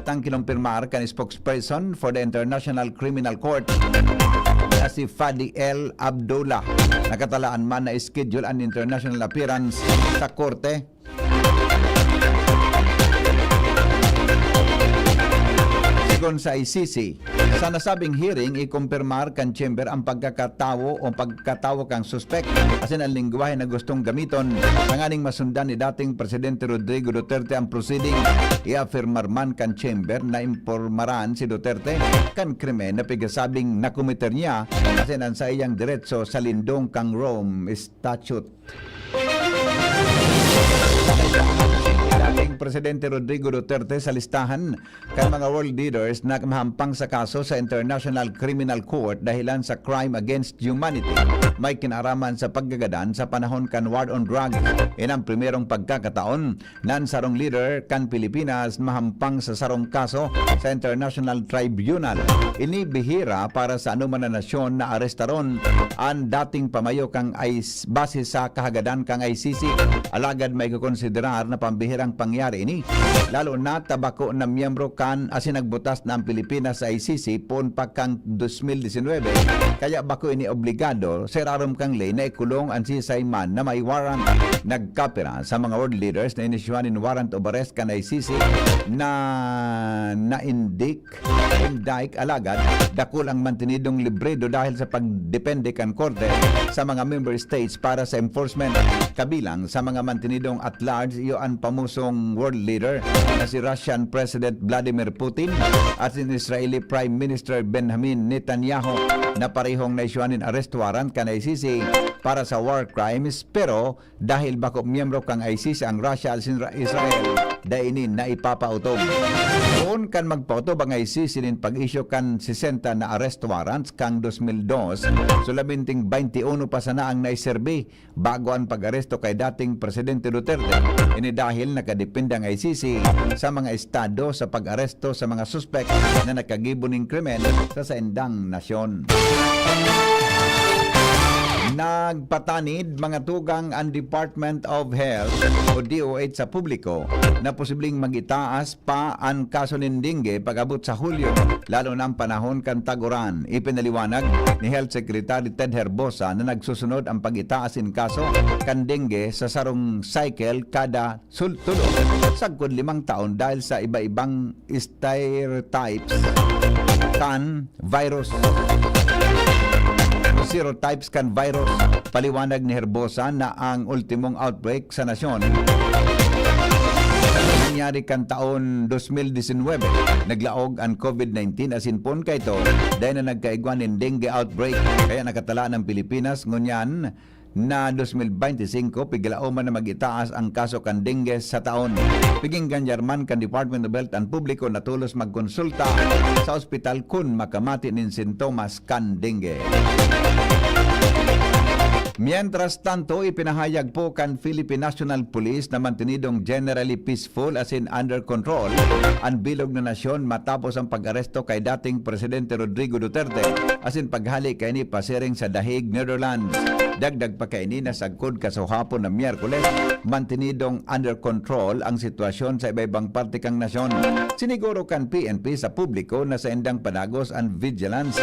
tang kinumpirmar kan spokesperson for the International Criminal Court na si Fadi El Abdullah. Nakatalaan man na schedule ang international appearance sa korte. Sigon sa ICC, sa nasabing hearing, ikumpirmar kan chamber ang pagkakatawo kang suspect asin ang lingwahe na gustong gamiton nanganing masundan ni dating Presidente Rodrigo Duterte ang proceeding. I-affirmar man kan chamber na impormaran si Duterte kan krimen na pigasabing nakomiter niya asin ang sa iyang diretso sa lindong kang Rome Statute. Dating Presidente Rodrigo Duterte sa listahan kan mga world leaders na mahampang sa kaso sa International Criminal Court dahilan sa crime against humanity. May kinaraman sa paggagadan sa panahon kan war on drugs. Inang primerong pagkakataon nan sarong leader kan Pilipinas mahampang sa sarong kaso sa International Tribunal. Ini bihira para sa anuman na nasyon na arestaron ang dating pamayo kang base sa kahagadan kang ICC. Alagad may kukonsiderar na pambihirang pangyari ini, lalo na tabako na miyembro kan asin nagbutas na ang Pilipinas sa ICC pon pa kang 2019. Kaya bako ini obligado sa rarom kang lay na ikulong ang sisay man na may warrant. Nagkapira sa mga world leaders na inisyuhan in warrant of arrest kan ICC na indict alagad dakul ang mantinidong libredo dahil sa pagdepende kan korte sa mga member states para sa enforcement. Kabilang sa mga mantinidong at large iyo ang pamusong world leader na si Russian President Vladimir Putin at si Israeli Prime Minister Benjamin Netanyahu na parehong naisyuhanin arrest warrant kan ICC para sa war crimes, pero dahil bako miyembro kang ICC ang Russia at Israel dainin na ipapautob. Noon kan magpautob ang ICC nin pag-isyo kan 60 na arrest warrants kang 2002, sulaminting 21 pa sana ang naiserbi bago ang pag-aresto kay dating Presidente Duterte. Ini dahil nakadepende ang ICC sa mga estado sa pag-aresto sa mga suspect na nakagibo ng krimen sa saindang nasyon. Nagpatanid mga tugang ang Department of Health o DOH sa publiko na posibleng magitaas pa ang kaso ng dengue pag-abot sa Hulyo, lalo na ang panahon kan taguran. Ipinaliwanag ni Health Secretary Ted Herbosa na nagsusunod ang pag-itaas in kaso kan dengue sa sarong cycle kada tulo sagkod 5 taon dahil sa iba-ibang stereotypes kan virus. Serotypes kan virus. Paliwanag ni Herbosa na ang ultimong outbreak sa nasyon nangyari kan taon 2019. Naglaog ang COVID-19 asin pon kay ito dahil na nagkaigwan ng dengue outbreak. Kaya nakatala ng Pilipinas ngunyan na 2025 pigilauman na magitaas ang kaso kan dengue sa taon. Piging ganyarman kan Department of Health and Publico natulos magkonsulta sa ospital kun makamati nin sintomas kan dengue. Mientras tanto, ipinahayag po kan Philippine National Police na mantinidong generally peaceful as in under control ang bilog na nasyon matapos ang pag-aresto kay dating Presidente Rodrigo Duterte as in paghali kay ni pasiring sa The Hague, Netherlands. Dagdag pa kay ni nasagkod kasuhapon na Miyerkules, mantinidong under control ang sitwasyon sa iba-ibang parte kang nasyon. Siniguro kan PNP sa publiko na sa endang panagos ang vigilance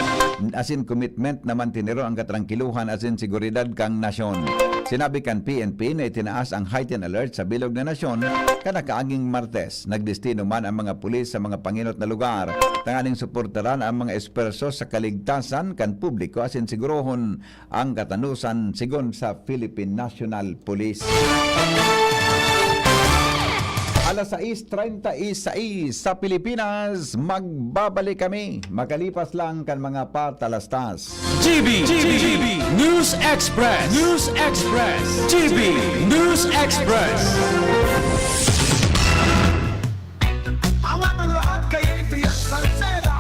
as in commitment na mantiniro ang katrangkiluhan as in seguridad kang nasyon. Sinabi kan PNP na itinaas ang heightened alert sa bilog na nasyon kanakaaging Martes. Nagdestino man ang mga pulis sa mga panginot na lugar. Tanganing suportaran ang mga esperso sa kaligtasan kan publiko as in sigurohon ang katanusan sigon sa Philippine National Police. Alas 6:36 sa Pilipinas, magbabalik kami. Makalipas lang kan mga patalastas. GB News Express. GB News Express. Angat ang lahat kay Adrian Salceda.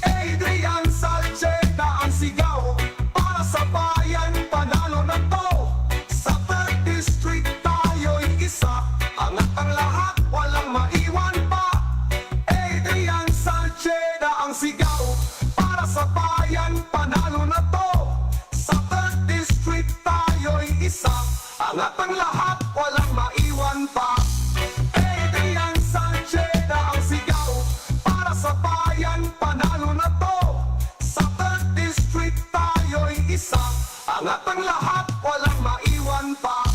Adrian Salceda ang sigaw para sa bayan, panalo na to. Sa 3rd District tayo'y isa. Angat ang lahat, walang maiwan pa. Adrian Salceda ang sigaw para sa bayan, panalo na to. Sa 3rd District tayo'y isa. Angat ang lahat, walang maiwan pa. Adrian Salceda ang sigaw para sa bayan, panalo na to. Sa 3rd District tayo'y isa. Angat ang lahat, walang maiwan pa.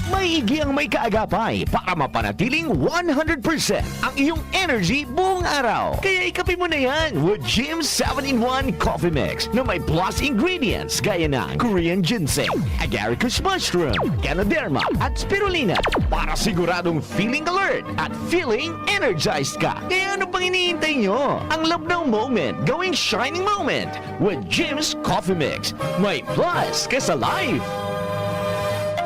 Maigi ang may kaagapay para mapanatiling 100% ang iyong energy buong araw. Kaya ikapin mo na yan with Jim 7-in-1 Coffee Mix na may plus ingredients gaya ng Korean ginseng, agaricus mushroom, Canoderma at spirulina para siguradong feeling alert at feeling energized ka. Kaya ano pang iniintay nyo? Ang love ng moment gawing shining moment with Jim's Coffee Mix. May plus kesa life.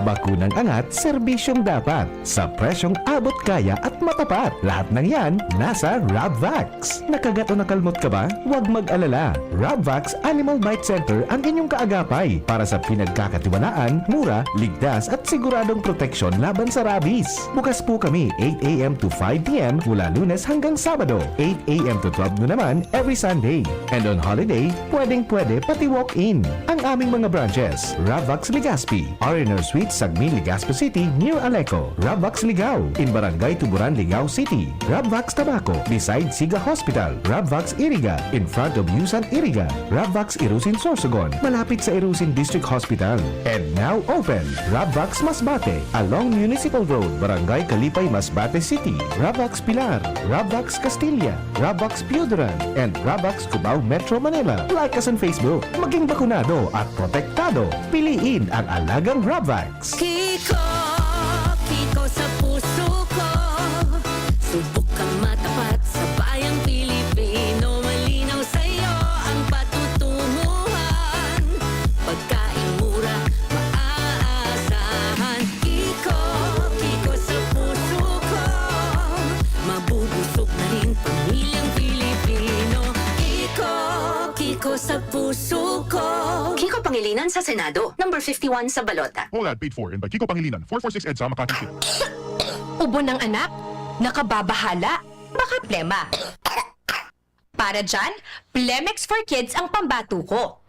Bakunang angat, serbisyong dapat. Sa presyong abot kaya at matapat. Lahat ng yan, nasa Rabvax. Nakagat o nakalmot ka ba? Huwag mag-alala. Rabvax Animal Bite Center ang inyong kaagapay para sa pinagkakatiwalaan, mura, ligtas at siguradong proteksyon laban sa rabies. Bukas po kami 8 a.m. to 5 p.m. mula Lunes hanggang Sabado. 8 a.m. to 12 na naman every Sunday. And on holiday, pwedeng-pwede pati walk-in. Ang aming mga branches, Rabvax Legazpi, R&R Suite Sagmin, Legazpi City, near Aleco. Rabvax Ligao, in Barangay Tuburan, Ligao City. Rabvax Tabaco, beside Siga Hospital. Rabvax Iriga, in front of Yusan Iriga. Rabvax Irusin Sorsogon, malapit sa Irusin District Hospital. And now open, Rabvax Masbate, along Municipal Road, Barangay Kalipay, Masbate City. Rabvax Pilar, Rabvax Castilla, Rabvax Piudaran, and Rabvax Cubao Metro Manila. Like us on Facebook, maging bakunado at protektado. Piliin ang alagang Rabvax. Kiko, Kiko sa puso ko. Subok kang matapat sa bayang Pilipino. Malinaw sa'yo ang patutunguhan. Pagkain mura, maaasahan. Kiko, Kiko sa puso ko. Mabubusog na rin pamilyang Pilipino. Kiko, Kiko sa puso ko. Kiko Pangilinan sa Senado, number 51 sa balota. All ad paid for and by Kiko Pangilinan, 446 EDSA, Makati City. Ubo ng anak, nakababahala, baka plema. Para dyan, Plemex for Kids ang pambato ko.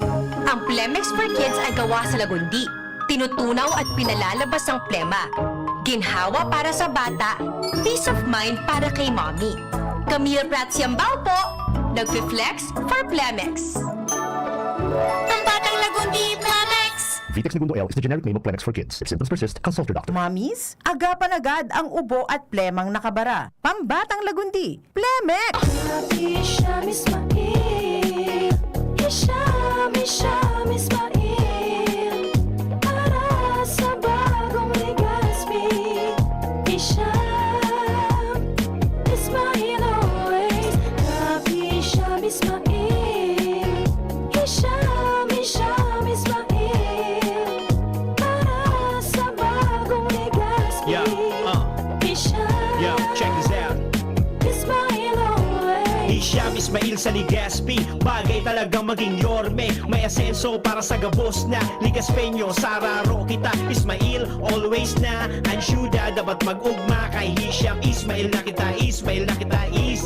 Ang Plemex for Kids ay gawa sa lagundi. Tinutunaw at pinalalabas ang plema. Ginhawa para sa bata, peace of mind para kay mommy. Camille Prats Yambao po, nagfi-flex for Plemex. Pambatang lagundi, Plemex! Vitex Segundo L is the generic name of Plemex for kids. If symptoms persist, consult your doctor. Mommies, agapan agad ang ubo at plemang nakabara. Pambatang lagundi, Plemex! Hisham Ismail, Hisham Ismail, para sa Hisham Ismail sa Ligaspi, bagay talagang maging yorme. May asenso para sa gabos na Ligaspeño, sararo kita Ismail, always na ansyuda, dapat mag-ugma kay Hisham Ismail na kita, Ismail na kita,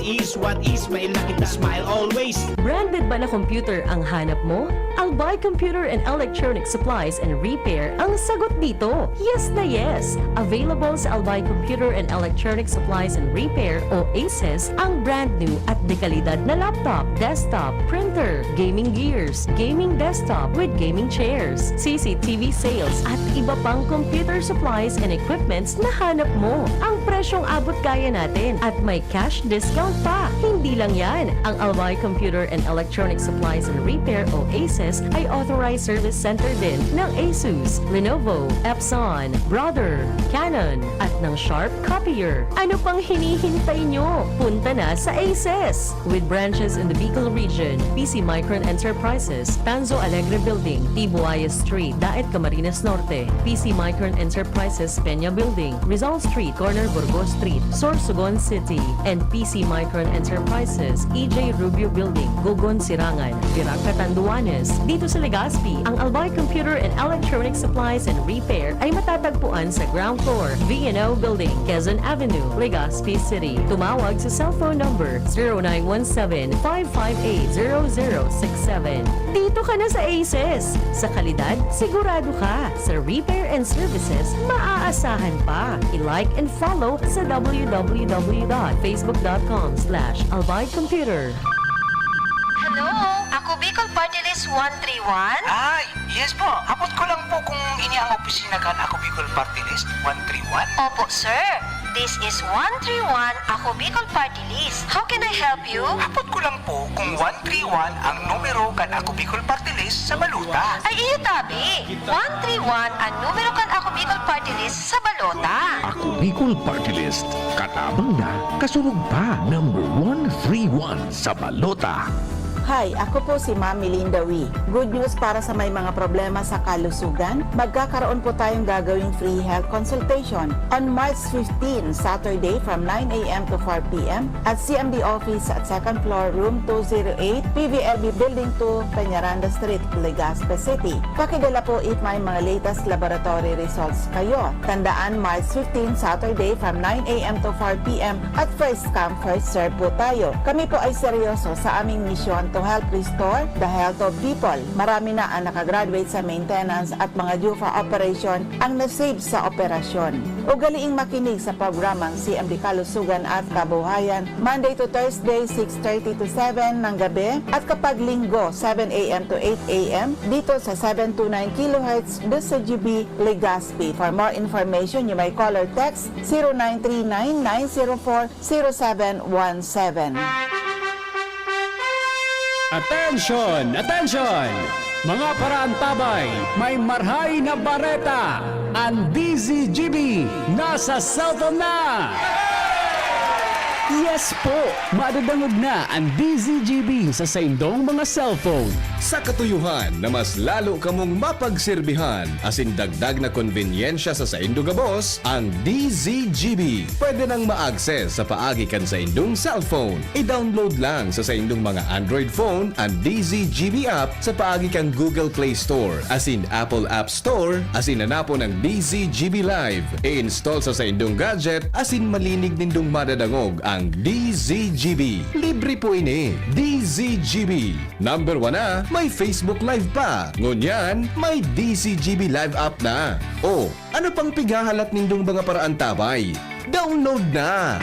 is what Ismail na kita, smile always. Branded ba na computer ang hanap mo? Albay Computer and Electronic Supplies and Repair ang sagot dito. Yes na yes! Available sa Albay Computer and Electronic Supplies and Repair o ACES ang brand new at dekalidad na laptop, desktop, printer, gaming gears, gaming desktop with gaming chairs, CCTV sales at iba pang computer supplies and equipments na hanap mo. Ang presyong abot kaya natin at may cash discount pa. Hindi lang yan. Ang Albay Computer and Electronic Supplies and Repair o ACES ay authorized service center din ng ASUS, Lenovo, Epson, Brother, Canon at ng Sharp Copier. Ano pang hinihintay nyo? Punta na sa ACES! With branches in the Bicol region, PC Micron Enterprises, Tanzo Alegre Building, Tibuaya Street, Daet Camarines Norte, PC Micron Enterprises, Peña Building, Rizal Street, Corner Burgos Street, Sorsogon City, and PC Micron Enterprises, EJ Rubio Building, Gogon Sirangan, Virac Catanduanes. Dito sa Legazpi, ang Albay Computer and Electronic Supplies and Repair ay matatagpuan sa ground floor, V&O Building, Quezon Avenue, Legazpi City. Tumawag sa cellphone number 0917-558-0067. Dito ka na sa ACES. Sa kalidad, sigurado ka. Sa repair and services, maaasahan pa. I-like and follow sa www.facebook.com/albaycomputer. Hello? Ako Bicol Party List 131? Ay, yes po. Abot ko lang po kung ini ang opisina kan Ako Bicol Party List 131. Opo, sir. This is 131 Ako Bicol Party List. How can I help you? Abot ko lang po kung 131 ang numero kan Ako Bicol Party List sa Baluta. Ay, iyo tabi. 131 ang numero kan Ako Bicol Party List sa balota. Ako Bicol Party List. Katabang na, kasunod pa, number 131 sa balota. Hi, ako po si Ma'am Melinda Wee. Good news para sa may mga problema sa kalusugan. Magkakaroon po tayong gagawing free health consultation on March 15, Saturday from 9 a.m. to 4 p.m. at CMD office at 2nd floor, room 208, PVLB Building 2, Peñaranda Street, Legazpi City. Pakidala po if may mga latest laboratory results kayo. Tandaan, March 15, Saturday from 9 a.m. to 4 p.m. at first come, first serve po tayo. Kami po ay seryoso sa aming misyon to help restore the health of people. Marami na ang nakagraduate sa maintenance at mga due for operation ang nasave sa operasyon. Ugaliing makinig sa programang CMD Kalusugan at Kabuhayan Monday to Thursday 6:30 to 7 ng gabi at kapag linggo 7 a.m. to 8 a.m. dito sa 729 kHz DCGB Legazpi. For more information, you may call or text 0939-904-0717. Attention! Attention! Mga paraantabay, may marhay na bareta! Ang DZGB nasa cellphone na! Yes po! Madadangog na ang DZGB sa saindong mga cellphone. Sa katuyuhan na mas lalo kamong mapagserbihan, asin dagdag na konbenyensya sa saindo gabos, ang DZGB. Pwede nang ma-access sa paagi kan sa indong cellphone. I-download lang sa saindong mga Android phone ang DZGB app sa paagi kan Google Play Store, asin Apple App Store, asin nanapo ng DZGB Live. I-install sa saindong gadget, asin malinig nindong madadangog ang DZGB. Libre po ini. DZGB. Number 1 na, may Facebook Live pa. Ngunyan, may DZGB Live app na. O, ano pang pigahalat nindong mga paraantabay? Download na!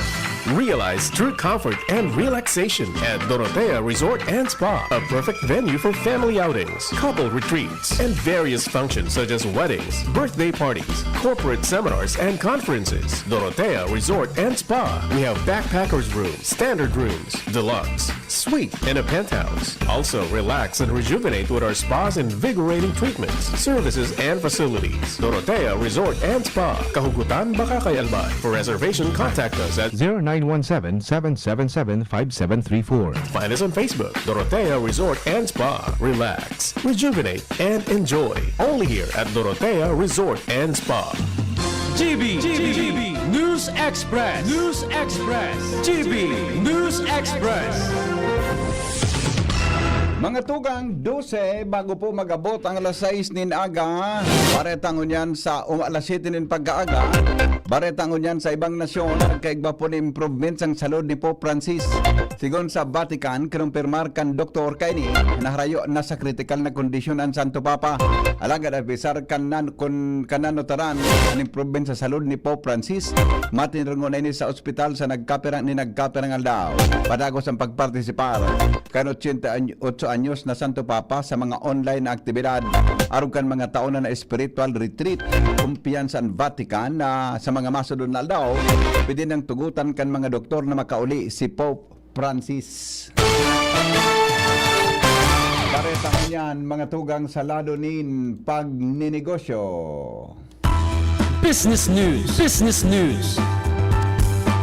Realize true comfort and relaxation at Dorotea Resort and Spa, a perfect venue for family outings, couple retreats, and various functions such as weddings, birthday parties, corporate seminars, and conferences. Dorotea Resort and Spa. We have backpackers rooms, standard rooms, deluxe, suite, and a penthouse. Also, relax and rejuvenate with our spas and invigorating treatments, services, and facilities. Dorotea Resort and Spa. Kahugutan, Bakakay, Albay. For reservation, contact us at 0917-777-5734. Find us on Facebook, Dorotea Resort and Spa. Relax, rejuvenate, and enjoy. Only here at Dorotea Resort and Spa. GB News News Express. News Express. TV News Express. Mga tugang 12 bago po magabot ang alas 6 nin aga. Baretang unyan sa alas 7 nin pagkaaga. Baretang unyan sa ibang nasyon. Nagkaigba po ni improvements ang salud ni Pope Francis. Sigon sa Vatican, kinumpirmar kan Dr. Kaini na harayo na sa critical na kondisyon ang Santo Papa. Alagad advisar kananotaran ang improvement sa salud ni Pope Francis. Matinrungon na ini sa ospital sa nagkaperang aldaw. Padagos ang pagpartisipar kan 88 anyos na Santo Papa sa mga online na aktibidad. Aron kan mga taon na spiritual retreat. Kumpiyansa ang Vatican na sa mga masudon na aldaw, pwede nang tugutan kan mga doktor na makauli si Pope Francis. Baretang yan, mga tugang sa lado nin pagninegosyo. Business News. Business News.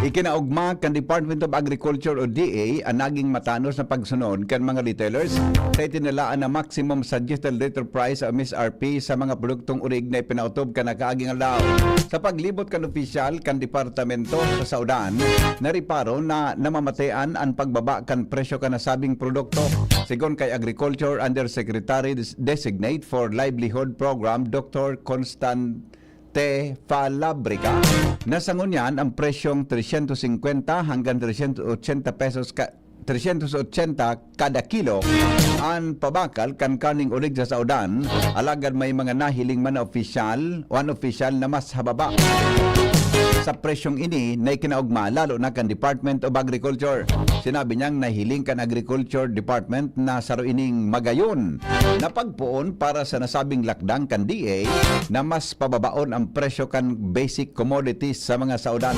Ikinaugma kan Department of Agriculture o DA ang naging matanos na pagsunod kan mga retailers sa itinalaan na maximum suggested retail price o MSRP sa mga produktong urig na ipinautob kan nakaaging alaw. Sa paglibot kan opisyal kan departamento sa Saudan, nariparo na namamatean ang pagbaba kan presyo kan nasabing produkto. Sigon kay Agriculture Undersecretary Designate for Livelihood Program Dr. Constante Falabrica, nasangunyan ang presyong 350 hanggang 380 pesos 380 kada kilo ang pabakal kan kaning ulig sa Saudan. Alagad may mga nahiling man na official na mas hababa sa presyong ini na ikinaugma lalo na kan Department of Agriculture. Sinabi niyang nahiling kan Agriculture Department na saro ining magayon na pagpuon para sa nasabing lakdang kan DA na mas pababaon ang presyo kan basic commodities sa mga Saudan.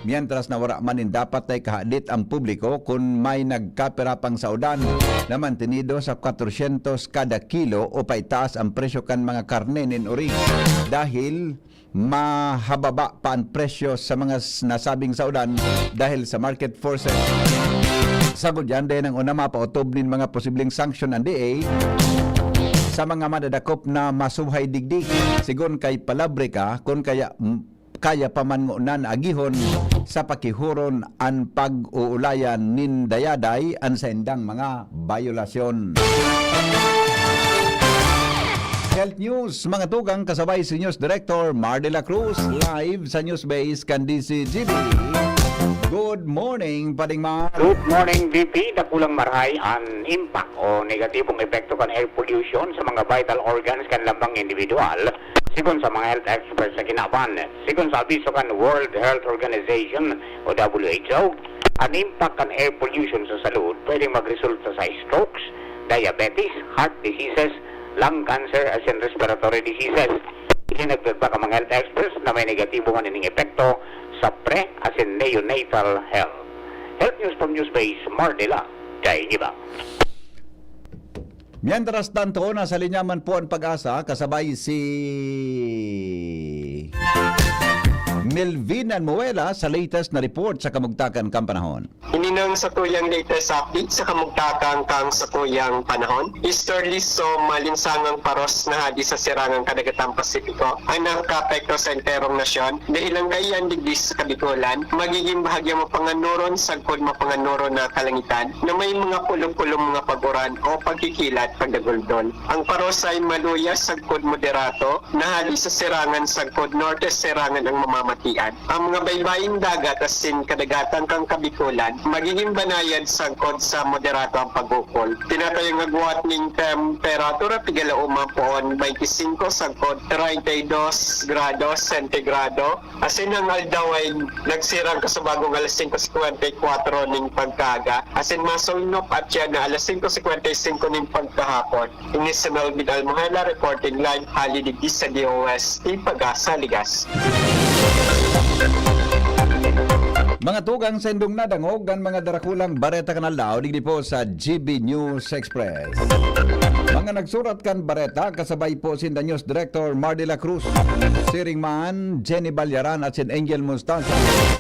Mientras na wala manin dapat ay kahadit ang publiko kung may nagkapera pang Saudan na mantenido sa 400 kada kilo o paitaas ang presyo kan mga karne nin urig dahil mahababa pa ang presyo sa mga nasabing Saudan dahil sa market forces. Sagod yan din ang una mapautob nin mga posibleng sanksyon ng DA sa mga madadakop na masuhay digdig. Sigon kay Palabrica kung kaya paman ngunan agihon sa pakihuron ang pag-uulayan nin dayaday ang sa indang mga violasyon. Health News, mga tugang kasabay si News Director Mar de la Cruz live sa News Base kan DCGB. Good morning, Pading Mar. Good morning, VP. Nakulang marhay ang impact o negatibong epekto kan air pollution sa mga vital organs kan lambang individual. Sigon sa mga health experts sa kinaban, sigon sa abiso kan World Health Organization o WHO, ang impact kan air pollution sa salud pwedeng magresulta sa strokes, diabetes, heart diseases, lung cancer as in respiratory diseases. Isinagdag pa ka mga health experts na may negatibo man ining epekto sa pre as in neonatal health. Health News from Newsbase, Mardela, kay Iba. Mientras tanto, nasa linyaman po ang Pag-asa kasabay si Melvin Anmuela sa latest na report sa kamugtakan kang panahon. Ininang sa tuyang latest update sa kamugtakan kang sa tuyang panahon. Easterly so malinsangang paros na hadi sa sirangang kadagatang Pasipiko ang nakapekto sa enterong nasyon dahil ang gayan digdis sa Kabikulan magiging bahagya mapanganuron sagkod mapanganuron na kalangitan na may mga pulong-pulong mga paguran o pagkikilat pagdaguldon. Ang paros ay maluyas sagkod moderato na hadi sa sirangan sagkod norte sirangan ang mamamatian. Ang mga baybaying dagat asin kadagatan kang Kabikulan magiging banayad sagkod sa moderato ang pagukol. Tinatayang agwat ning temperatura pigalauma poon 25 sagkod 32 grados sentigrado. Asin ang aldaw ay nagsirang kasabagong alas 5:54 ning pagkaga. Asin masulnop at yan na alas 5:55 ning pagkahapon. Inis sa Melvin Almohela reporting live halidigdi sa DOS Pag-asa Ligas. Mga tugang sendong na dangog ang mga darakulang bareta kanal daw digdi po sa GB News Express. Mga nagsurat kan bareta kasabay po sinda News Director Mar de la Cruz, Siring Man, Jenny Balyaran at sin Angel Mustanza.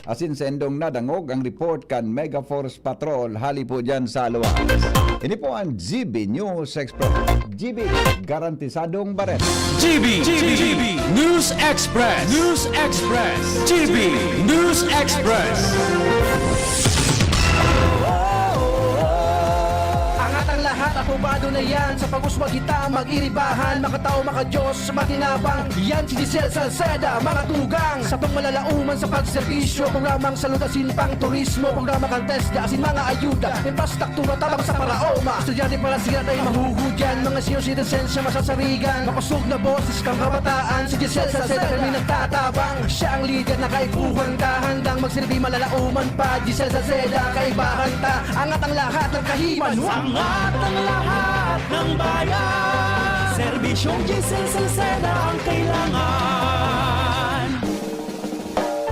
Asin sendong na dangog ang report kan Mega Force Patrol hali po dyan sa luwas. Ini po ang GB News Express. GB, garantisadong bareta. GB News Express. GB News Express. Angat ang lahat, apobado na yan. Sa pag-uswag kita, mag-iribahan. Makatao, makadiyos, makinabang. Yan si Giselle Salceda, mga tugang. Sa pangmalalauman sa pagserbisyo. Programang salutasin pang turismo. Programa kang test, asin mga ayuda. Infrastruktura, tabang sa paraoma. Estudyante para siya tayo mahugudyan. Mga senior citizens siya masasarigan. Mapasog na boses kang kabataan. Si Giselle Salceda, kami nagtatabang. Siya ang leader na kaibuhan ka. Handang magsilbi malalauman pa. Giselle Salceda, kaibahan ta. Angat ang lahat ng kahiman. Angat ang lahat ng bayan. Serbisyong Giselle Salceda ang kailangan.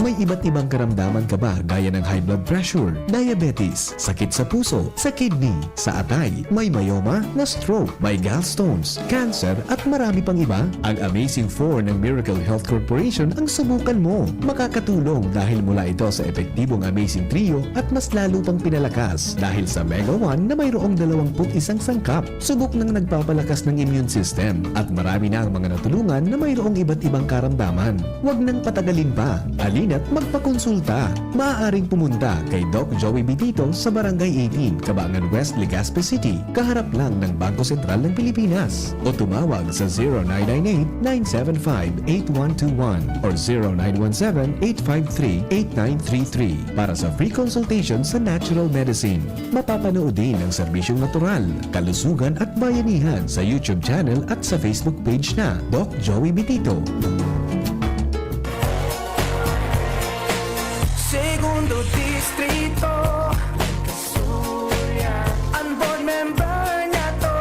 May iba't ibang karamdaman ka ba gaya ng high blood pressure, diabetes, sakit sa puso, sa kidney, sa atay, may myoma, na stroke, may gallstones, cancer at marami pang iba? Ang Amazing 4 ng Miracle Health Corporation ang subukan mo. Makakatulong dahil mula ito sa epektibong Amazing Trio at mas lalo pang pinalakas dahil sa Mega 1 na mayroong 21 sangkap. Subok ng nagpapalakas ng immune system at marami na ang mga natulungan na mayroong iba't ibang karamdaman. Huwag nang patagalin pa. Alina't magpakonsulta. Maaaring pumunta kay Doc Joey Bitito sa Barangay 18, Cabangan West, Legazpi City, kaharap lang ng Bangko Sentral ng Pilipinas. O tumawag sa 0998-975-8121 or 0917-853-8933 para sa free consultation sa natural medicine. Mapapanood din ang serbisyong natural, kalusugan at bayanihan sa YouTube channel at sa Facebook page na Doc Joey Bitito. Segundo Distrito, Kasuya. Ang board member niya to,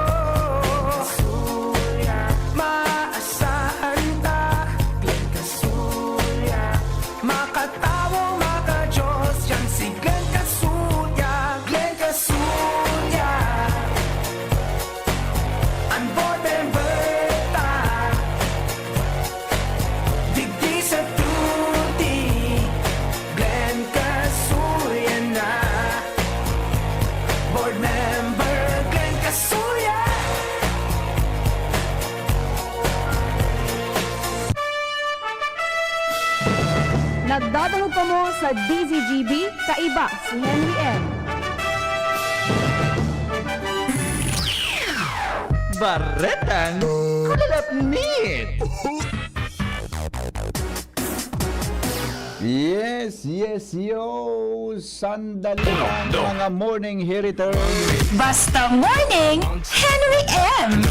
Kasuya. Maasahan ta, Glenn Kasuya. Makatawo, makajos, yan si Glenn Kasuya. Glenn Kasuya. Ang board member ta, digdi sa tuti. Glenn Kasuya na, board member Glenn Kasuya. Nagdadalo pa mo sa DZGB, kaiba si Henry M. Baretang Kulalapnit. Yes, yo! Sandali lang mga morning heriters. Basta Morning, Henry M.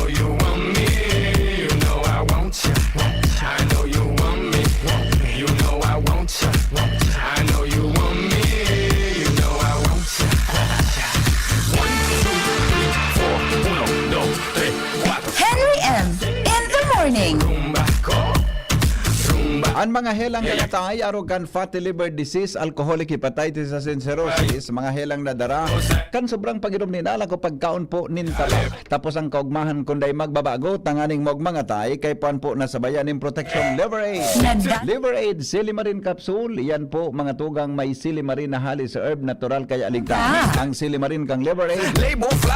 Henry M. In the morning. Ang mga helang kalatay, arogan fatty liver disease, alcoholic hepatitis and cirrhosis, mga helang nadara, kan sobrang paginom ni nala ko pagkaon po nintala. Tapos ang kaugmahan kunday magbabago, tanganing mog mga tay, kay puan po nasabayan ng protection liver aid. Liver aid, silimarin capsule, yan po mga tugang may silimarin na hali sa herb natural kaya aligtas. Ang silimarin kang liver aid,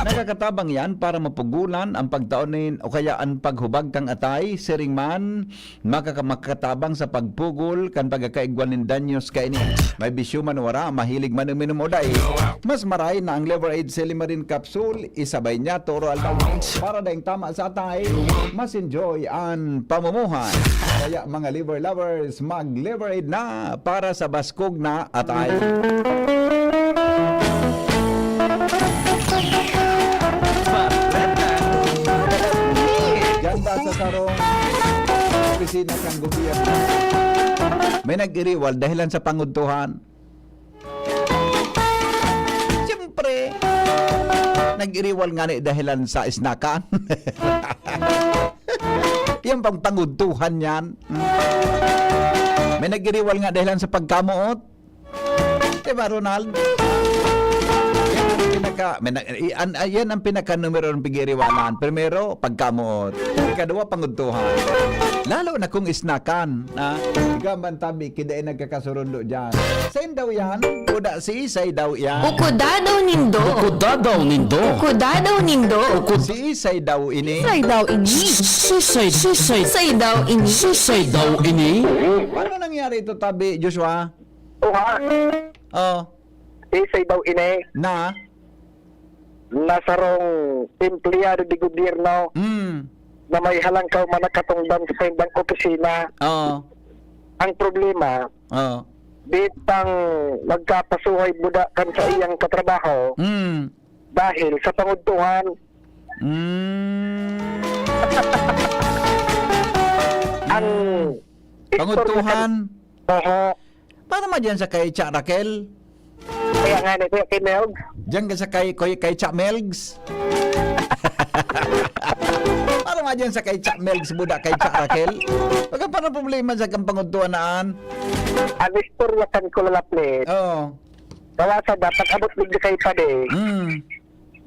nakakatabang yan para mapugulan ang pagtaonin o kaya ang paghubag kang atay, siring man, makakatabang sa pagpugol kan pagkakaigwan ng danyos kaini. May bisyo man wara, mahilig man uminom o day. Mas maray na ang liver aid silimarin capsule, isabay niya toro albaw para daing tama sa atay, mas enjoy ang pamumuhay. Kaya mga liver lovers, mag liver aid na para sa baskog na atay. Ganda sa sarong opisina ng gobyerno. May nag-iriwal dahilan sa pangudtuhan. Siyempre, nag-iriwal nga ni dahilan sa isnakan. Yung pang pangudtuhan yan. May nag-iriwal nga dahilan sa pagkamuot. Diba, Ronald? Yan ang pinaka-numero ng pigiriwalaan. Primero, pagkamot. Ikadua, panguntuhan. Lalo na kung isnakan. Gaman tabi, kidain nagkakasurundo dyan. Same daw yan. Kuda si Isay daw yan. Ukuda daw nindo. Ukuda daw nindo. Ukuda daw nindo. Si Isay daw ini. Say daw ini. Sisay Say daw ini. Sisay daw ini. Ano nangyari ito, tabi, Joshua? Oh. Isay daw ine. Na? Nasarong empleyado di gobyerno na may halangkaw manakatungdan sa indang opisina. Oo. Ang problema, Oo. bitang magkapasuhay buda kan sa iyang katrabaho dahil sa panguntuhan. Ang Panguntuhan? Oo. Paano ma dyan sa kay Cha Raquel? Kaya nga ni Kuya Kimel. Diyan ka sa kay Cha Melgs? Paano ma dyan sa kay Cha Melgs buda kay Cha Raquel? Pagka paano problema sa kang panguntuhan naan? Ang istorya kan ko lalaplit. Oo. Kawasa dapat abot bigla kay pade.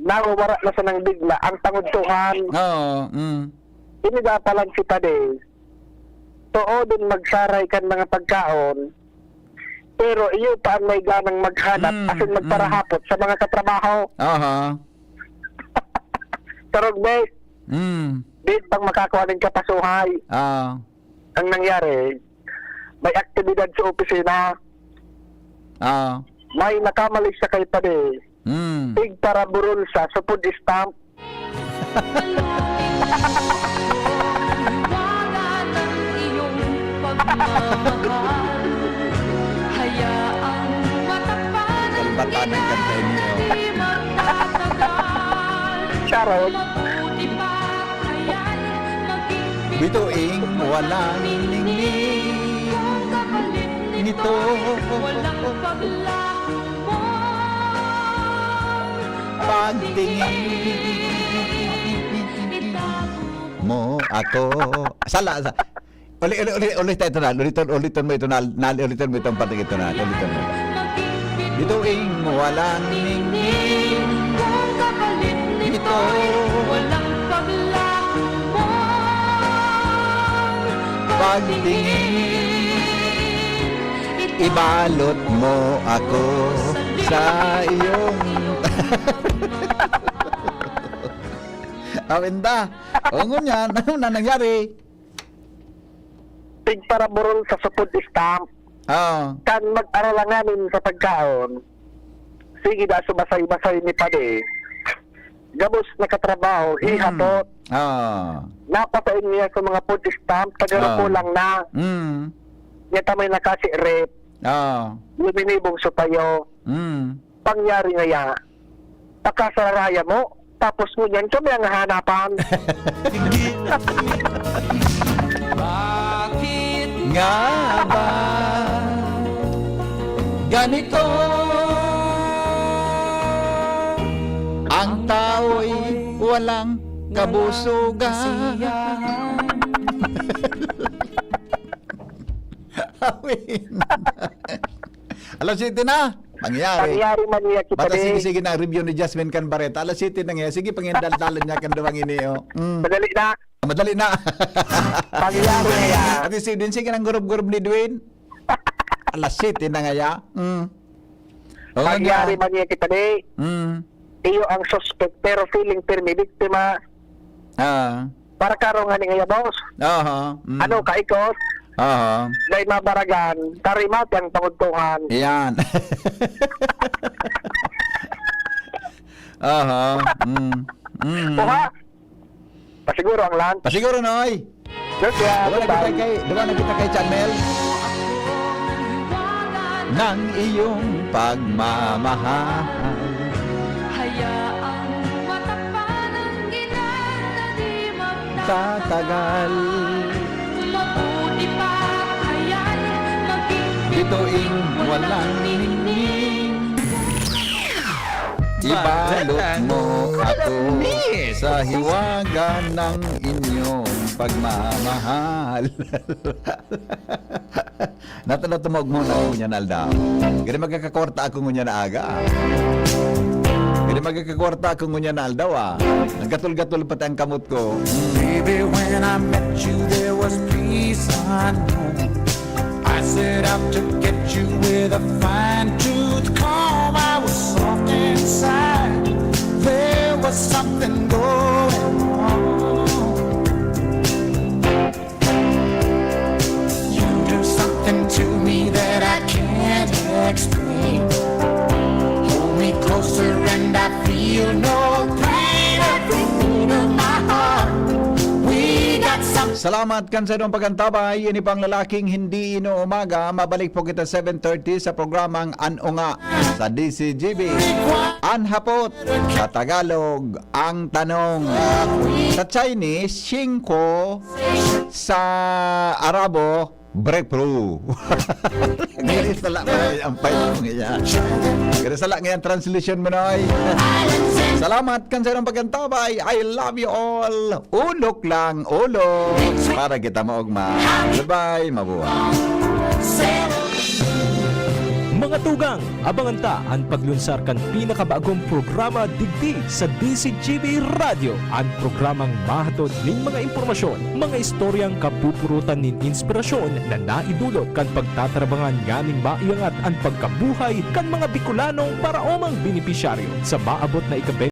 Nawawara na sa nang bigla ang panguntuhan. Oo. Inidapalan si pade. Tuodon magsaray kan mga pagkaon. Pero iyo pa ang may ganang maghanap asin magparahapot sa mga katrabaho. Aha. Tarog bes. Di pang makakuha ng kapasuhay. Ang nangyari, may aktibidad sa opisina. May nakamali sa kay pade. Tig para burol sa food stamp. Kalbatan ng kanta niyo. Charot. Bituing walang ningning nito. Pagtingin mo ako. Sala. Ulit ito na. Ulitin mo ito na. Ulitin mo itong pating ito na. Ulitin mo. Bituing walang ningning nito. Pagtingin, ibalot mo ako sa iyong... Awenda, ungon yan, ano na nangyari? Tig para burol sa food stamp. Kan mag-aralanganin sa pagkaon. Sige da, subasay-basay ni pade. Gabos na katrabaho, ihapot. Napasain niya sa mga food stamp, tagaro ko lang na. Niya tamay nakasi rep. Luminibong supayo. Pangyari ngaya, pakasaraya mo, tapos ngunyan kami ang hanapan. Bakit nga ba ganito ang tao'y walang kabusugan? Alas 7 na. Pangyari man niya kita. Bata sige na review ni Jasmine Canbareta. Alas 7 na nga. Sige pangindal-dalan niya kan duwang ini. Madali na. Madali na. Pangyari na yan. At sige ng gurub-gurub ni Dwayne. Alas 7 na nga ya. Pangyari man niya kita di. Iyo ang suspect pero feeling pirmi biktima. Para karon nga ni nga boss. Ano ka ikot? Dahil mabaragan, tarimat ang panguntuhan. Yan. Puha. Pasiguro ang lan. Pasiguro noy. Diba na kita kay Chanmel? Nang iyong pagmamahal. Hayaang matapan ang ilan na di Tatagal. Mabuti pa kaya't maging Bituing walang ningning. Ibalot mo ako sa hiwaga ng inyong pagmamahal. Natanatumog muna ako niya na aldaw. Gani magkakakwarta ako ngunya na aga. Gani magkakakwarta ako ngunya na aldaw Naggatul-gatul pati ang kamot ko. Baby, when I met you, there was peace unknown. I set out to get you with a fine-tooth comb. I was soft inside. There was something going on. You do something to me that I can't explain. Hold me closer and I feel no pain. Every beat of my heart. We got something. Salamat kan sa iyong pagantabay. Ini pang lalaking hindi inuumaga. Mabalik po kita 7:30 sa programang Ano Nga sa DCGB. Anhapot sa Tagalog ang tanong. Sa Chinese, 5. Sa Arabo, breakthrough. Gani sala ang payo niya. Gani sala ngayon translation mo noy. Salamat kan sa iyong pagantabay. I love you all. Ulok lang, ulo. Para kita maugma. Bye-bye, mabuhay. Mga tugang, abangan ta ang paglunsar kan pinakabagong programa digdi sa DCGB Radio. Ang programang mahatod ning mga impormasyon, mga istoryang kapupurutan nin inspirasyon na naidulot kan pagtatrabangan nganing maiangat ang pagkabuhay kan mga Bicolanong para omang benepisyaryo sa maabot na ika